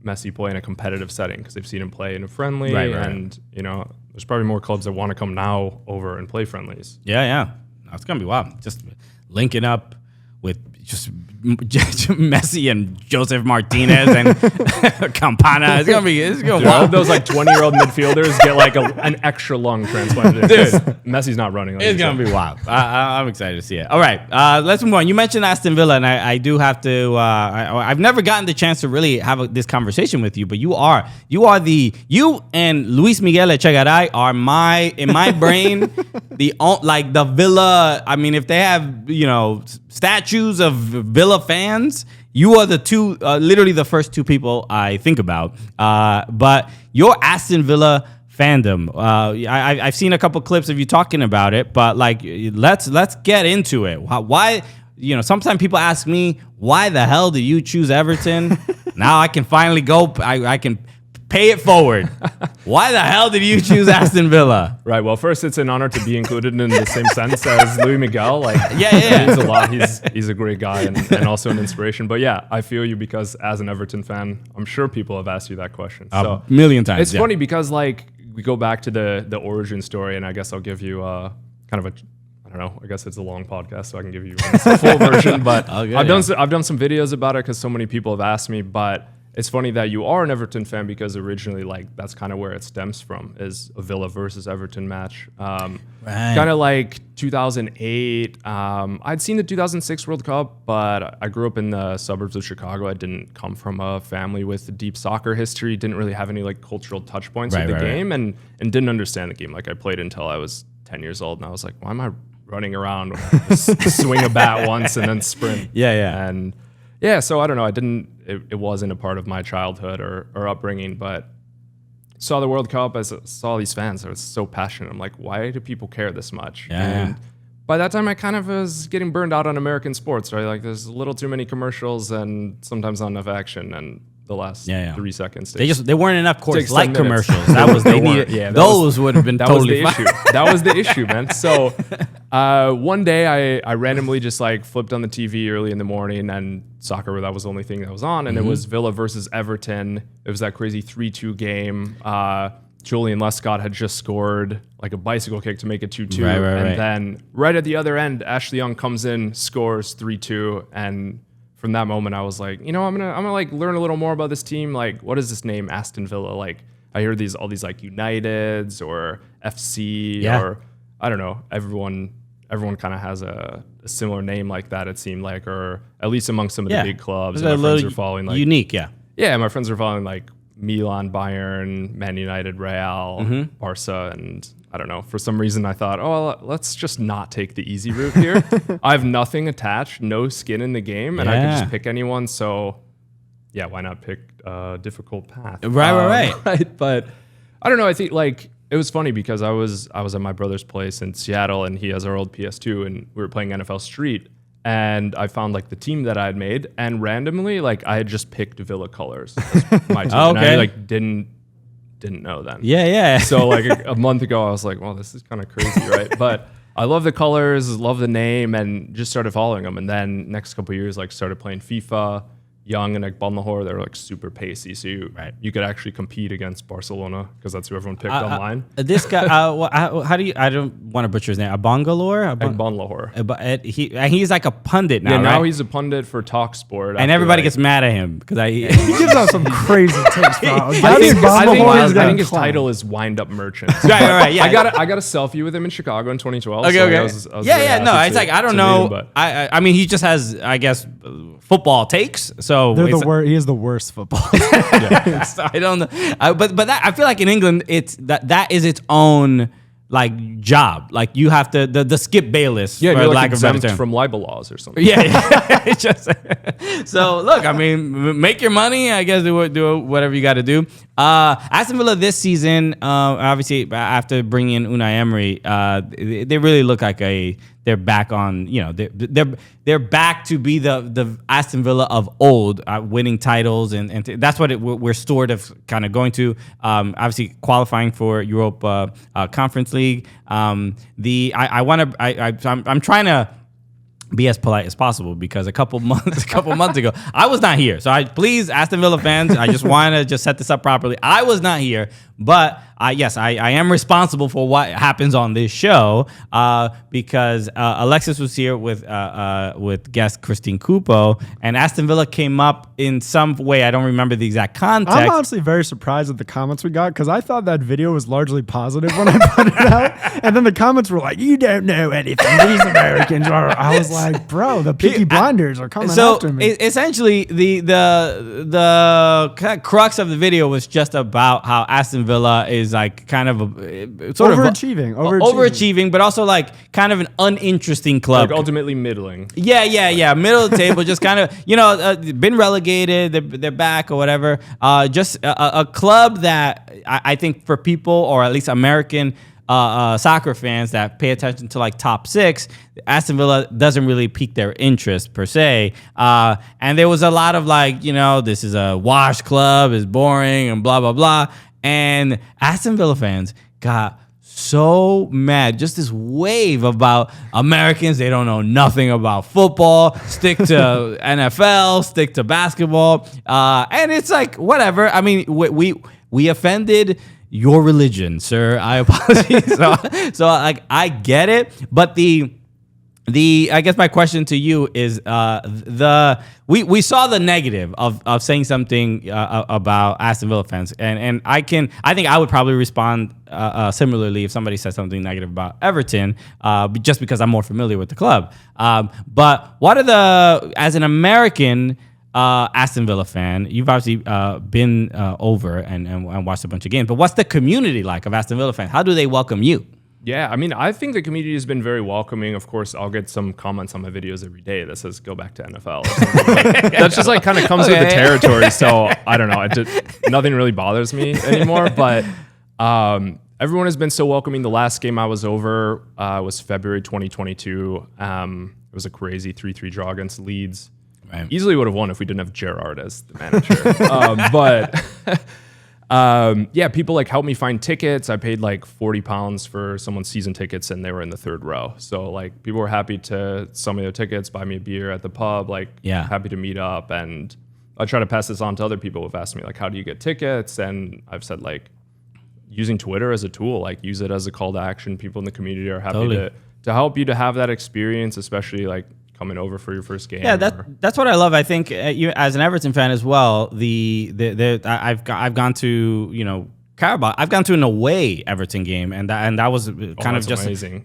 Messi play in a competitive setting because they've seen him play in a friendly, and there's probably more clubs that want to come now over and play friendlies.
Yeah, it's gonna be wild. Just linking up with just Messi and Joseph Martinez and Campana. It's gonna
be all of those like 20-year-old midfielders get like an extra lung transplanted. Dude, Messi's not running.
It's gonna be wild. I'm excited to see it. All right, let's move on. You mentioned Aston Villa, and I do have to. I've never gotten the chance to really have this conversation with you, but you and Luis Miguel Echegaray are in my brain the Villa. I mean, if they have statues of Villa fans, you are the two, literally the first 2 people I think about. But your Aston Villa fandom, I've seen a couple clips of you talking about it, but like, let's get into it. Why? Sometimes people ask me, why the hell did you choose Everton? Now I can finally go. I can Pay it forward. Why the hell did you choose Aston Villa?
Right. Well, first, it's an honor to be included in the same sense as Louis Miguel. Like,
Yeah.
it means a lot. He's a great guy and also an inspiration. But yeah, I feel you because as an Everton fan, I'm sure people have asked you that question.
A million times.
It's funny because like we go back to the origin story, and I guess I'll give you kind of a. I don't know. I guess it's a long podcast, so I can give you a full version. But I've done some videos about it because so many people have asked me. But it's funny that you are an Everton fan because originally, like, that's kind of where it stems from, is a Villa versus Everton match. Kind of like 2008. I'd seen the 2006 World Cup, but I grew up in the suburbs of Chicago. I didn't come from a family with a deep soccer history. Didn't really have any like cultural touch points with the game, and didn't understand the game. Like, I played until I was 10 years old, and I was like, why am I running around, swing a bat once and then sprint? And so I don't know. It wasn't a part of my childhood or upbringing, but saw the World Cup, I saw these fans. I was so passionate. I'm like, why do people care this much? And by that time, I kind of was getting burned out on American sports, right? Like, there's a little too many commercials and sometimes not enough action. And the last 3 seconds,
they weren't enough course like
minutes.
commercials. That was they needed. Those would have been totally
the issue. That was the issue, man. So one day I randomly just like flipped on the TV early in the morning, and soccer, that was the only thing that was on, and it was Villa versus Everton. It was that crazy 3-2 game. Julian Lescott had just scored like a bicycle kick to make it 2-2, and then right at the other end, Ashley Young comes in, scores 3-2, and from that moment, I was like, I'm gonna like learn a little more about this team. Like, what is this name, Aston Villa? Like, I hear all these like Uniteds or FC or I don't know. Everyone kind of has a similar name like that. It seemed like, or at least among some of the big clubs.
And my friends are following like unique.
My friends are following like Milan, Bayern, Man United, Real, Barca, and I don't know. For some reason, I thought, let's just not take the easy route here. I have nothing attached, no skin in the game, and I can just pick anyone. So, why not pick a difficult path?
Right.
But I don't know. I think like it was funny because I was at my brother's place in Seattle, and he has our old PS2, and we were playing NFL Street. And I found like the team that I had made, and randomly, like I had just picked Villa colors as my team, and I like didn't know then. So like a month ago, I was like, well, this is kind of crazy, right? But I love the colors, love the name, and just started following them. And then next couple of years, like started playing FIFA. Young and like Bonlahor, they're like super pacey, so you could actually compete against Barcelona because that's who everyone picked online.
This guy, how do you? I don't want to butcher his name. Bonlahor.
Bonlahor.
He's like a pundit now.
Yeah, now
right?
he's a pundit for TalkSport,
and everybody gets mad at him because he
gives out some crazy takes.
I think his title is Wind Up Merchant.
right. Yeah,
I got a selfie with him in Chicago in 2012.
Okay.
I was
No, it's like I don't know. I mean, he just has, I guess, football takes. So
he is the worst football.
So I don't know, but that, I feel like in England, it's that is its own like job. Like you have to the Skip Bayless.
Yeah, you're like exempt from libel laws or something.
It's just so look. I mean, make your money. I guess do whatever you got to do. Aston Villa this season, obviously after bringing in Unai Emery, they really look like they're back on. They're back to be the Aston Villa of old, winning titles, and that's what we're sort of kind of going to. Obviously qualifying for Europa Conference League. I'm trying to be as polite as possible because a couple months ago I was not here. So please, Aston Villa fans, I just want to just set this up properly. I was not here, but I am responsible for what happens on this show because Alexis was here with guest Christine Cupo, and Aston Villa came up in some way. I don't remember the exact context.
I'm honestly very surprised at the comments we got because I thought that video was largely positive when I put it out, and then the comments were like, "You don't know anything. These Americans are." I was like, "Bro, the Peaky Blinders are coming after me."
Essentially, the crux of the video was just about how Aston Villa is like kind of sort overachieving, but also like kind of an uninteresting club,
like ultimately middling.
Yeah, middle of the table, just kind of been relegated, they're back or whatever. Just a club that I think for people, or at least American soccer fans that pay attention to like top six, Aston Villa doesn't really pique their interest per se. And there was a lot of like, this is a wash club, it's boring and blah, blah, blah. And Aston Villa fans got so mad, just this wave about Americans. They don't know nothing about football. Stick to NFL, stick to basketball. And it's like, whatever. I mean, we offended your religion, sir. I apologize. so like, I get it. But I guess my question to you is we saw the negative of saying something about Aston Villa fans, and I think I would probably respond similarly if somebody said something negative about Everton, just because I'm more familiar with the club. But what are as an American Aston Villa fan, you've obviously been over and watched a bunch of games, but what's the community like of Aston Villa fans? How do they welcome you?
Yeah, I mean, I think the community has been very welcoming. Of course, I'll get some comments on my videos every day that says, go back to NFL. That just like kind of comes with the territory. So I don't know. Nothing really bothers me anymore. But everyone has been so welcoming. The last game I was over was February 2022. It was a crazy 3-3 draw against Leeds. Right. Easily would have won if we didn't have Gerrard as the manager. Yeah, people like helped me find tickets. I paid like £40 for someone's season tickets, and they were in the third row. So like people were happy to sell me their tickets, buy me a beer at the pub, happy to meet up. And I try to pass this on to other people who've asked me like, how do you get tickets? And I've said like using Twitter as a tool, like use it as a call to action. People in the community are happy to help you to have that experience, especially like coming over for your first game.
Yeah, that's what I love. I think you, as an Everton fan as well, I've gone to Carabao. I've gone to an away Everton game, and that was kind of just amazing.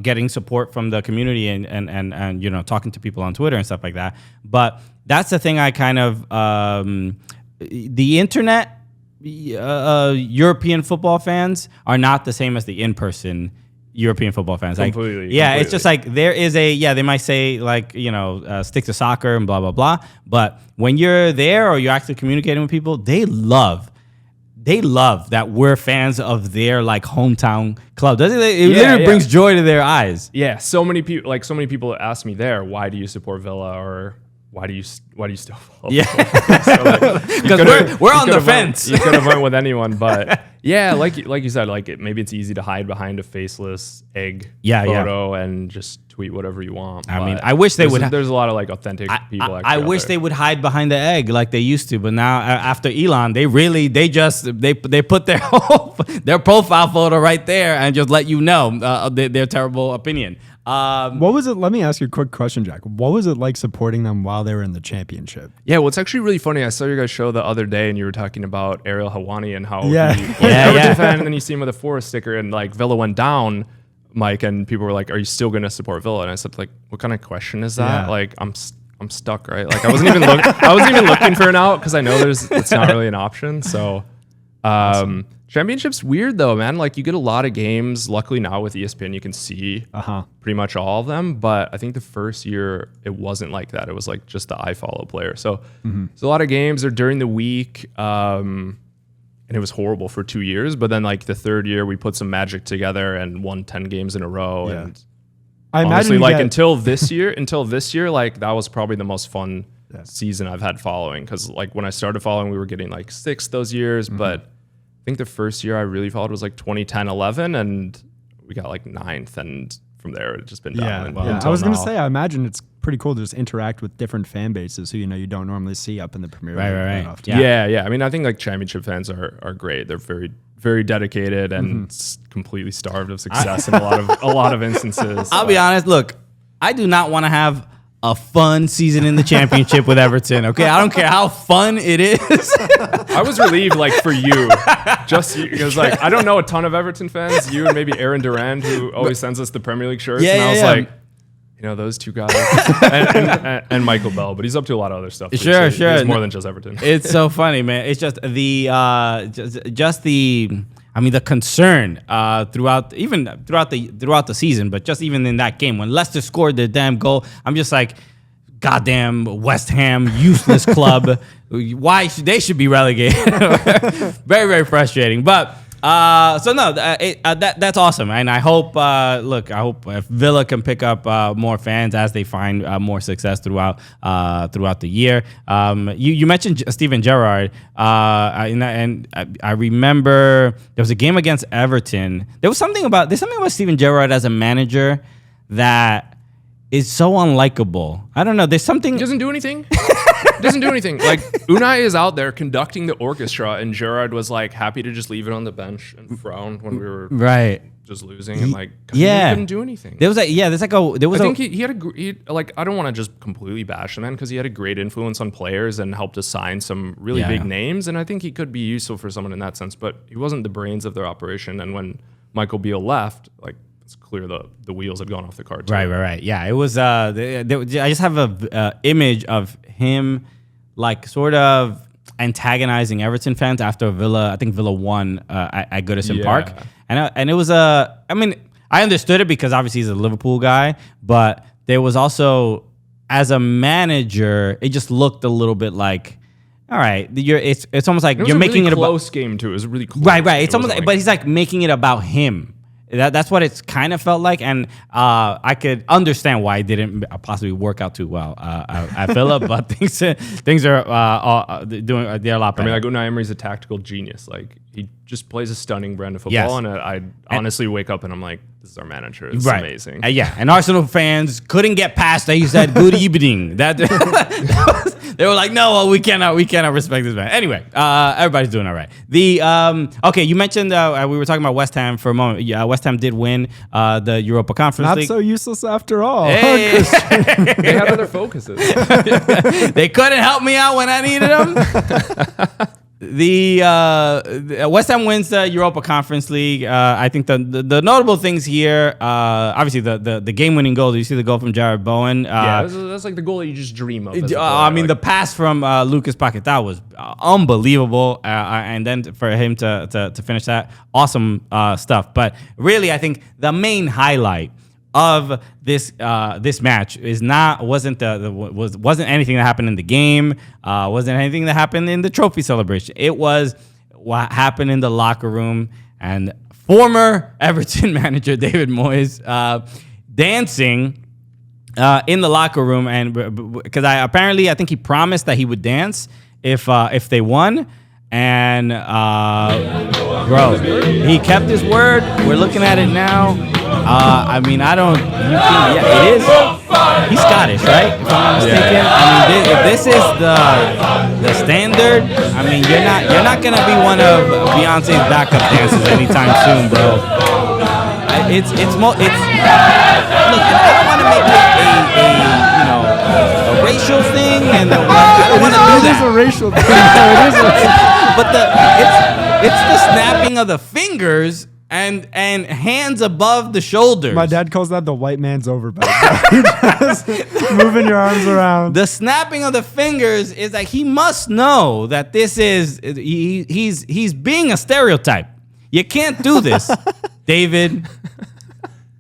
Getting support from the community and talking to people on Twitter and stuff like that. But that's the thing. I kind of the internet European football fans are not the same as the in-person European football fans.
Completely.
It's just like there is they might say like, stick to soccer and blah, blah, blah. But when you're there or you're actually communicating with people, they love that we're fans of their like hometown club. Doesn't it? It literally brings joy to their eyes.
Yeah. So many people ask me there, why do you support Villa, or why do you still follow?
Yeah. Because we're on the fence.
You could have went with anyone, but yeah, like you said, like maybe it's easy to hide behind a faceless egg photo and just tweet whatever you want.
I mean, I wish they would.
There's a lot of like authentic people.
I wish they would hide behind the egg like they used to, but now after Elon, they put their profile photo right there and just let you know their terrible opinion.
What was it? Let me ask you a quick question, Jack. What was it like supporting them while they were in the championship?
Yeah, well, it's actually really funny. I saw your guys' show the other day, and you were talking about Ariel Hawani and how Everton fan, and then you see him with a Forest sticker, and like Villa went down, Mike, and people were like, "Are you still going to support Villa?" And I said, "Like, what kind of question is that?" Yeah. Like, I'm stuck, right? Like, I wasn't even looking for an out because I know it's not really an option. So, awesome. Championship's weird though, man. Like you get a lot of games. Luckily now with ESPN, you can see pretty much all of them. But I think the first year it wasn't like that. It was like just the iFollow player. So it's a lot of games. They're during the week, and it was horrible for 2 years. But then like the third year, we put some magic together and won 10 games in a row. Yeah. And I honestly, like until this year, like that was probably the most fun season I've had following. Because like when I started following, we were getting like 6th those years, but I think the first year I really followed was like 2010-11, and we got like 9th, and from there it's just been down.
I was going to say, I imagine it's pretty cool to just interact with different fan bases who you don't normally see up in the Premier League.
Right.
Often.
Yeah. I mean, I think like championship fans are great. They're very, very dedicated and completely starved of success in a lot of instances.
I'll be honest. Look, I do not want to have a fun season in the championship with Everton. Okay, I don't care how fun it is.
I was relieved, like for you, just because like I don't know a ton of Everton fans. You and maybe Aaron Durand, who always sends us the Premier League shirts, and I was like, those two guys, and Michael Bell, but he's up to a lot of other stuff.
Sure.
He's more than just Everton.
It's so funny, man. It's just the the concern throughout the season, but just even in that game when Leicester scored their damn goal, I'm just like, goddamn West Ham, useless club. Why they should be relegated? Very, very frustrating. But That's awesome, and I hope. I hope if Villa can pick up more fans as they find more success throughout the year. You mentioned Steven Gerrard, and I remember there was a game against Everton. There's something about Steven Gerrard as a manager that is so unlikable. I don't know. There's something.
He doesn't do anything. Doesn't do anything. Like Unai is out there conducting the orchestra, and Gerrard was like happy to just leave it on the bench and frown when we were just losing, and like he couldn't do anything.
I think
he had I don't want to just completely bash the man because he had a great influence on players and helped us sign some really big names, and I think he could be useful for someone in that sense. But he wasn't the brains of their operation, and when Michael Beale left, like. It's clear the wheels had gone off the car too.
Right. Yeah, it was. I just have a image of him, like sort of antagonizing Everton fans after Villa. I think Villa won at Goodison Park, and it was I mean, I understood it because obviously he's a Liverpool guy, but there was also as a manager, it just looked a little bit like. All right, it's almost like you're making it a
close game too. It was really close.
Right. It's almost like, but he's like making it about him. That's what it's kind of felt like, and I could understand why it didn't possibly work out too well at Villa, but things are doing they're a lot better.
I mean, like Unai Emery's a tactical genius. Like he just plays a stunning brand of football, and I honestly wake up and I'm like, this is our manager. It's amazing.
And Arsenal fans couldn't get past that. He said, "Good evening." They were like, "No, we cannot respect this man." Anyway, everybody's doing all right. Okay, you mentioned we were talking about West Ham for a moment. Yeah, West Ham did win the Europa Conference League.
Not so useless after all.
Hey.
They had other focuses.
They couldn't help me out when I needed them. The West Ham wins the Europa Conference League. I think the notable things here, obviously the game-winning goal. Do you see the goal from Jared Bowen?
That's like the goal that you just dream of.
The pass from Lucas Paquetá was unbelievable, and then for him to finish that, awesome stuff. But really, I think the main highlight of this match wasn't anything that happened in the game, wasn't anything that happened in the trophy celebration. It was what happened in the locker room, and former Everton manager David Moyes dancing in the locker room, and because I think he promised that he would dance if they won. And bro, he kept his word. We're looking at it now. I mean, it is. He's Scottish, right? If I'm not mistaken. I mean, if this is the standard, I mean, you're not gonna be one of Beyonce's backup dancers anytime soon, bro. Look, I don't want to make it a racial thing, and I don't want to do that.
It is a racial thing.
But it's the snapping of the fingers and hands above the shoulders.
My dad calls that the white man's overbite. Just moving your arms around.
The snapping of the fingers is like he must know that this is he's being a stereotype. You can't do this, David.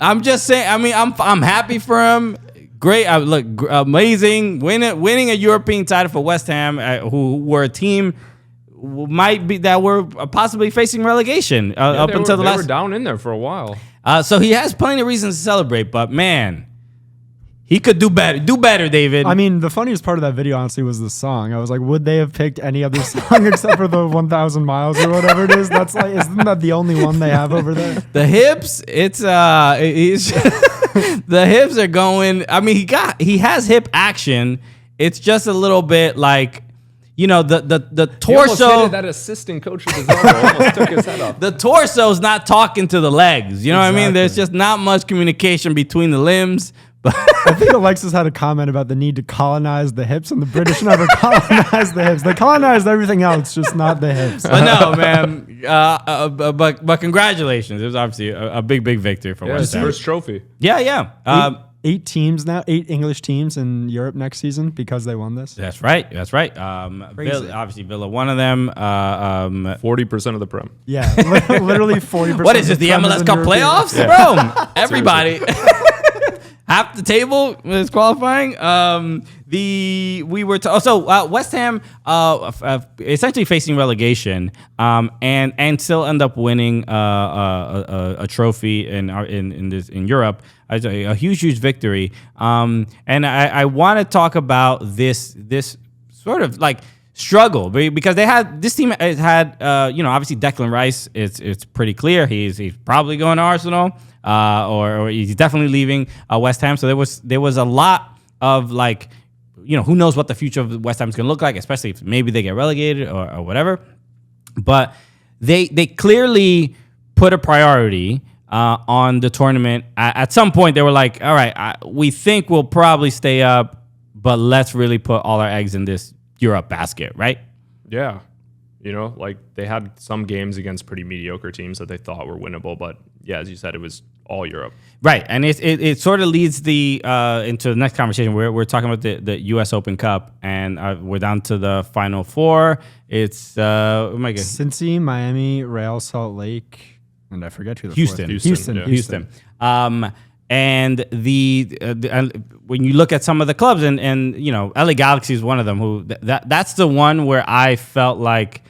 I'm just saying. I mean, I'm happy for him. Great, amazing winning a European title for West Ham, who were a team. Might be that we're possibly facing relegation up until the last.
They were down in there for a while.
So he has plenty of reasons to celebrate, but man, he could do better. Do better, David.
I mean, the funniest part of that video, honestly, was the song. I was like, would they have picked any other song except for the 1,000 Miles or whatever it is? That's like, isn't that the only one they have over there?
The hips, it's the hips are going. I mean, he has hip action. It's just a little bit like. The torso.
That assistant coach of his almost took his head off.
The torso's not talking to the legs. You know what I mean? There's just not much communication between the limbs. But
I think Alexis had a comment about the need to colonize the hips, and the British never colonized the hips. They colonized everything else, just not the hips.
But no, man. But congratulations. It was obviously a big victory for West Ham.
First trophy.
Yeah.
8 teams now, 8 English teams in Europe next season because they won this.
That's right. Obviously, Villa, one of them.
40% of the Prem.
Yeah, literally 40%.
What is this, the MLS Cup playoffs?
Yeah.
Bro, everybody. half the table is qualifying. West Ham essentially facing relegation, and still end up winning a trophy in Europe. A huge victory. And I want to talk about this sort of like struggle because this team has had obviously Declan Rice. It's pretty clear he's probably going to Arsenal, or he's definitely leaving West Ham. So there was a lot of like, who knows what the future of West Ham is going to look like, especially if maybe they get relegated or whatever. But they clearly put a priority on the tournament. At some point, they were like, all right, we think we'll probably stay up, but let's really put all our eggs in this Europe basket, right?
Yeah. Like they had some games against pretty mediocre teams that they thought were winnable, but yeah, as you said, it was all Europe.
Right, and it sort of leads into the next conversation. We're talking about the U.S. Open Cup, and we're down to the Final Four. It's oh my God,
Cincy, Miami, Real Salt Lake, and I forget who the
Houston.
fourth.
Houston. And when you look at some of the clubs, and LA Galaxy is one of them. That's the one where I felt like,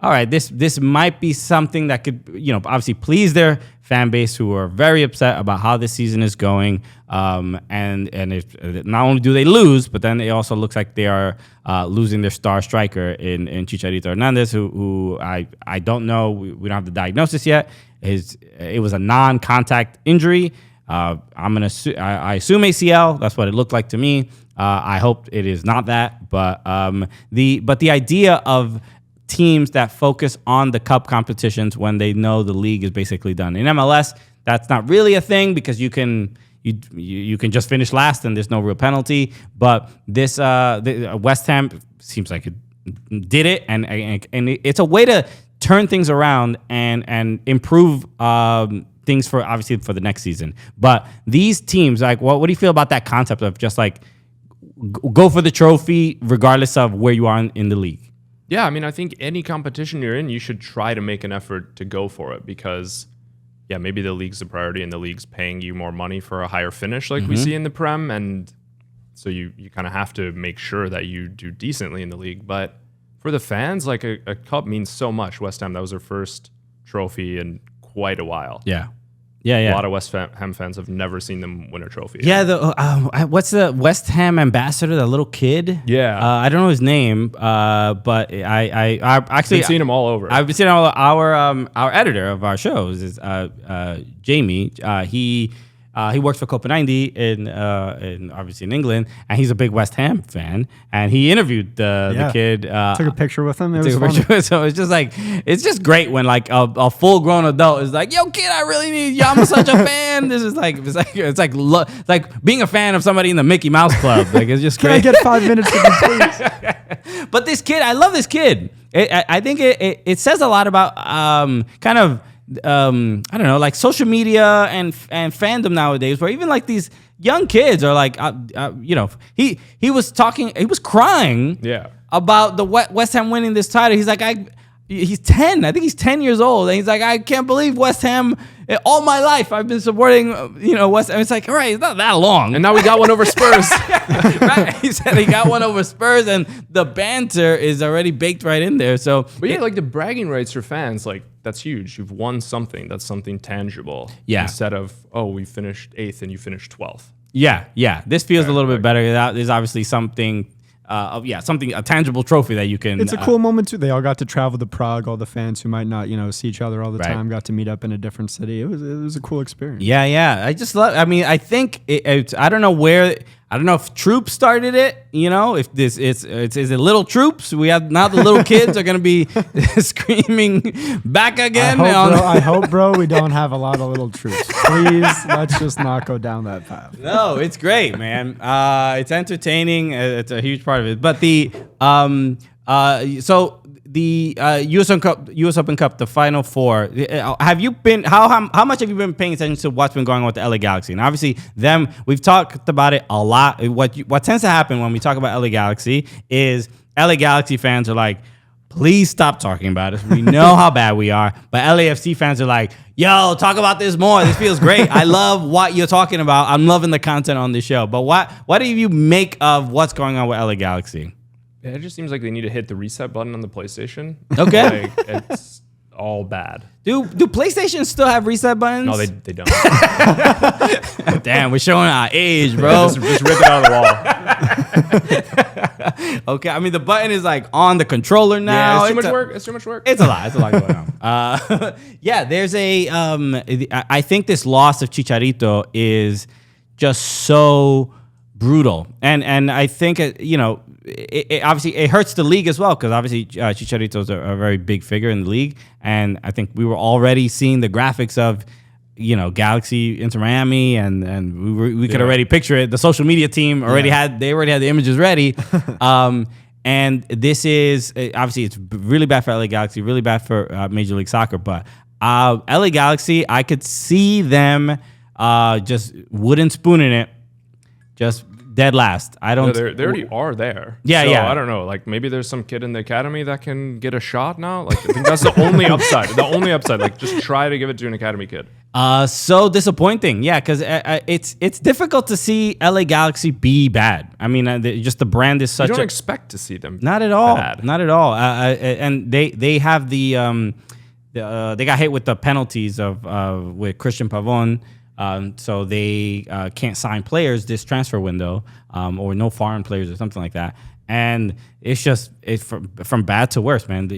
all right, this might be something that could obviously please their fan base, who are very upset about how this season is going. And if not only do they lose, but then it also looks like they are losing their star striker in Chicharito Hernandez, who I don't know. We don't have the diagnosis yet. It was a non-contact injury. I assume ACL. That's what it looked like to me. I hope it is not that. But the idea of teams that focus on the cup competitions when they know the league is basically done. In MLS, that's not really a thing because you can just finish last and there's no real penalty. But this West Ham seems like it did it, and it's a way to turn things around and improve things for the next season. But these teams, like, what do you feel about that concept of just like go for the trophy regardless of where you are in the league?
Yeah, I mean, I think any competition you're in, you should try to make an effort to go for it because, yeah, maybe the league's the priority and the league's paying you more money for a higher finish like we see in the Prem. And so you kind of have to make sure that you do decently in the league. But for the fans, like a cup means so much. West Ham, that was their first trophy in quite a while.
Yeah.
A lot of West Ham fans have never seen them win a trophy.
Yeah, what's the West Ham ambassador? The little kid.
Yeah,
I don't know his name, but I actually
been seeing him all over.
I've been seeing our editor of our shows is Jamie. He works for Copa 90 in obviously in England, and he's a big West Ham fan. And he interviewed the kid.
Took a picture with him. It was funny.
So it's just great when like a full grown adult is like, "Yo, kid, I really need you. I'm such a fan." This is it's like being a fan of somebody in the Mickey Mouse Club. Like it's just great.
Can I get 5 minutes with you, please?
But this kid, I love this kid. I think it says a lot about kind of. I don't know, like social media and fandom nowadays, where even like these young kids are like, he was crying about the West Ham winning this title. He's like, he's 10. I think he's 10 years old. And he's like, I can't believe West Ham. All my life, I've been supporting, West Ham. It's like, all right, it's not that long.
And now we got one over Spurs.
Right? He said he got one over Spurs, and the banter is already baked right in there. So,
but yeah, like the bragging rights for fans, like that's huge. You've won something. That's something tangible.
Yeah.
Instead of, we finished 8th and you finished 12th.
Yeah. This feels a little bit better. There's obviously something. A tangible trophy that you can.
It's a cool moment too. They all got to travel to Prague. All the fans who might not, see each other all the time, got to meet up in a different city. It was a cool experience.
Yeah. I just love. I mean, I think I don't know where. I don't know if Troops started it. If this is it little Troops? We have now the little kids are gonna be screaming back again.
I hope, bro, we don't have a lot of little Troops. Please, let's just not go down that path.
No, it's great, man. It's entertaining. It's a huge part of it. But the U.S. Open Cup, the Final Four. Have you been? How much have you been paying attention to what's been going on with the LA Galaxy? And obviously, we've talked about it a lot. What tends to happen when we talk about LA Galaxy is LA Galaxy fans are like, Please stop talking about us. We know how bad we are. But LAFC fans are like, yo, talk about this more. This feels great. I love what you're talking about. I'm loving the content on the show. But what do you make of what's going on with LA Galaxy?
Yeah, it just seems like they need to hit the reset button on the PlayStation.
Okay.
Like, it's all bad.
Do PlayStation still have reset buttons?
No, they don't.
Damn, we're showing our age, bro.
just rip it out of the wall.
Okay, I mean the button is like on the controller now.
Yeah, it's too much work. It's too much work.
It's a lot. It's a lot going on. Yeah, there's a. I think this loss of Chicharito is just so brutal, and I think it obviously it hurts the league as well because obviously Chicharito is a very big figure in the league, and I think we were already seeing the graphics of Galaxy Inter Miami, and we could already picture it. The social media team already had the images ready, and this is obviously it's really bad for LA Galaxy, really bad for Major League Soccer, but LA Galaxy, I could see them just wooden spooning it, just dead last. I don't.
They already are there.
Yeah,
so,
yeah.
I don't know. Like maybe there's some kid in the academy that can get a shot now. Like I think that's the only upside. The only upside. Like just try to give it to an academy kid.
So disappointing. Yeah, because it's difficult to see LA Galaxy be bad. I mean, just the brand is such.
You don't expect to see them.
Not at all.
Bad.
Not at all. And they have they got hit with the penalties of with Christian Pavon. So they can't sign players this transfer window, or no foreign players or something like that. And it's from bad to worse, man.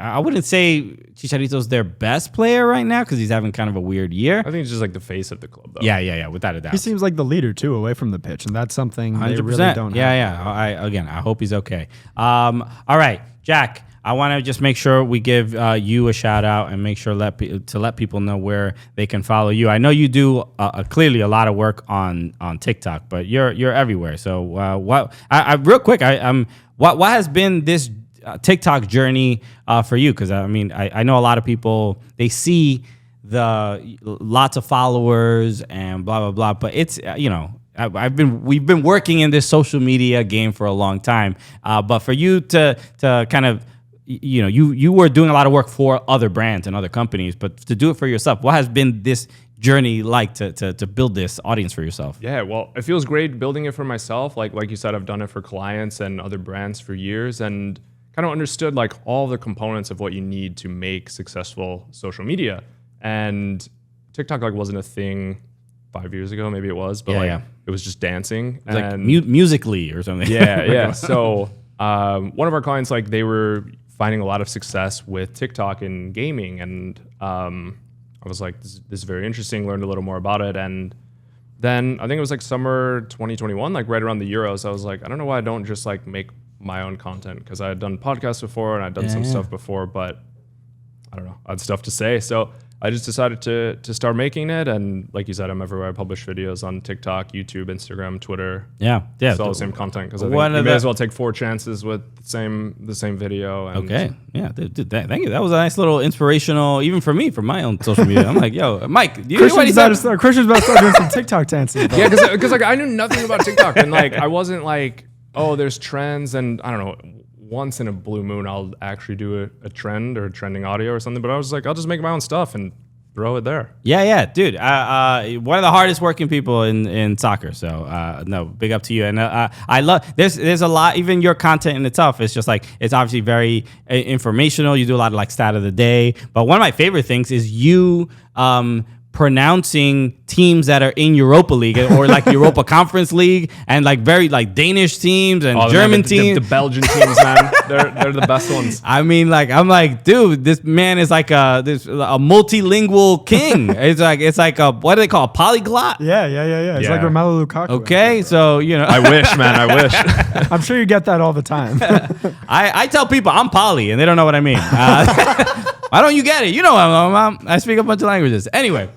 I wouldn't say Chicharito's their best player right now because he's having kind of a weird year.
I think he's just like the face of the club, though.
Yeah, without a doubt.
He seems like the leader too, away from the pitch, and that's something 100%. They really don't have.
Yeah. I hope he's okay. All right, Jack. I want to just make sure we give you a shout out and make sure to let people know where they can follow you. I know you do clearly a lot of work on TikTok, but you're everywhere. So real quick, what has been this TikTok journey for you? Because I mean, I know a lot of people, they see the lots of followers and blah blah blah, but it's we've been working in this social media game for a long time, but for you to kind of you were doing a lot of work for other brands and other companies, but to do it for yourself, what has been this journey like to build this audience for yourself?
Yeah, well, it feels great building it for myself. Like you said, I've done it for clients and other brands for years, and kind of understood like all the components of what you need to make successful social media. And TikTok like wasn't a thing 5 years ago, maybe it was, but it was just dancing.
It was like Musically or something.
Yeah. So one of our clients, like they were finding a lot of success with TikTok in gaming, and I was like, this is very interesting, learned a little more about it. And then I think it was like summer 2021, like right around the Euros, I was like, I don't know why I don't just like make my own content, because I had done podcasts before and I'd done some stuff before, but I don't know, I had stuff to say. So I just decided to start making it, and like you said, I'm everywhere. I publish videos on TikTok, YouTube, Instagram, Twitter.
Yeah.
It's all the same content, because I think you may as well take 4 chances with the same video. And
okay. Yeah, dude, thank you. That was a nice little inspirational, even for me, for my own social media. I'm like, yo, Mike,
Christian's about to start doing some TikTok dances.
Yeah, because like I knew nothing about TikTok, and like I wasn't like, oh, there's trends, and I don't know. Once in a blue moon, I'll actually do a trend or trending audio or something. But I was like, I'll just make my own stuff and throw it there.
Yeah, dude. One of the hardest working people in soccer. So no, big up to you. And I love there's a lot. Even your content in itself is just like, it's obviously very informational. You do a lot of like stat of the day. But one of my favorite things is you pronouncing teams that are in Europa League or like Europa Conference League, and like very like Danish teams and German teams.
The Belgian teams, man, they're the best ones.
I mean, like I'm like, dude, this man is like a multilingual king. It's like a, what do they call, a polyglot?
Yeah. It's like Romelu Lukaku.
Okay, so
I wish, man, I wish.
I'm sure you get that all the time.
I tell people I'm poly, and they don't know what I mean. Why don't you get it? You know, I speak a bunch of languages. Anyway,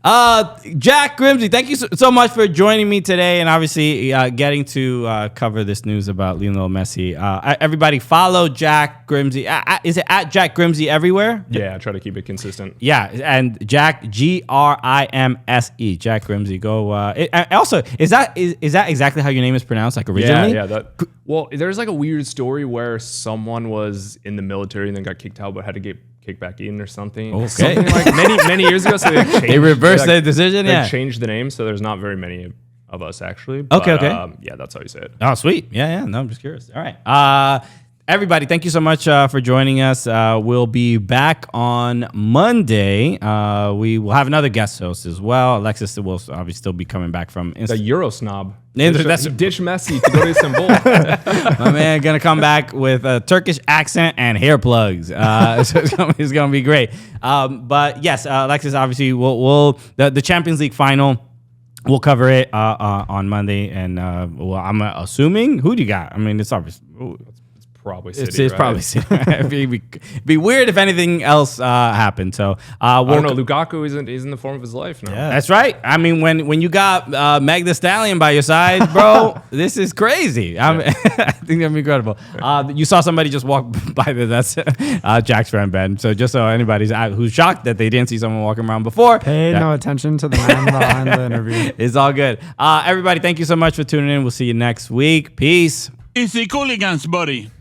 Jack Grimse, thank you so much for joining me today, and obviously getting to cover this news about Lionel Messi. Everybody follow Jack Grimse. Is it at Jack Grimse everywhere?
Yeah, I try to keep it consistent.
Yeah, and Jack Grimse, Jack Grimse. Go. Also, is that exactly how your name is pronounced? Like originally?
Yeah. Well, there's like a weird story where someone was in the military and then got kicked out, but had to get kicked back in or something.
Okay.
Something like many years ago. So they
reversed the decision.
They changed the name, so there's not very many of us actually. But,
Okay.
Yeah, that's how you say it.
Oh, sweet. Yeah. No, I'm just curious. All right. Everybody, thank you so much for joining us. We'll be back on Monday. We will have another guest host as well. Alexis will obviously still be coming back from
The Euro snob.
That's
Ditch Messi to go to Istanbul.
my man gonna come back with a Turkish accent and hair plugs. So it's gonna be great. But yes, Alexis, obviously, we'll the Champions League final. We'll cover it on Monday, and well, I'm assuming who do you got? I mean, it's obvious.
Probably City.
It's probably City. It'd be weird if anything else happened. So
I don't know. Lukaku is in the form of his life now.
Yeah, that's right. I mean, when you got Meg the Stallion by your side, bro, this is crazy. I think that'd be incredible. You saw somebody just walk by there. That's Jack's friend Ben. So just so anybody's who's shocked that they didn't see someone walking around before,
Pay no attention to the man behind the interview.
It's all good. Everybody, thank you so much for tuning in. We'll see you next week. Peace.
It's the Cooligans, buddy.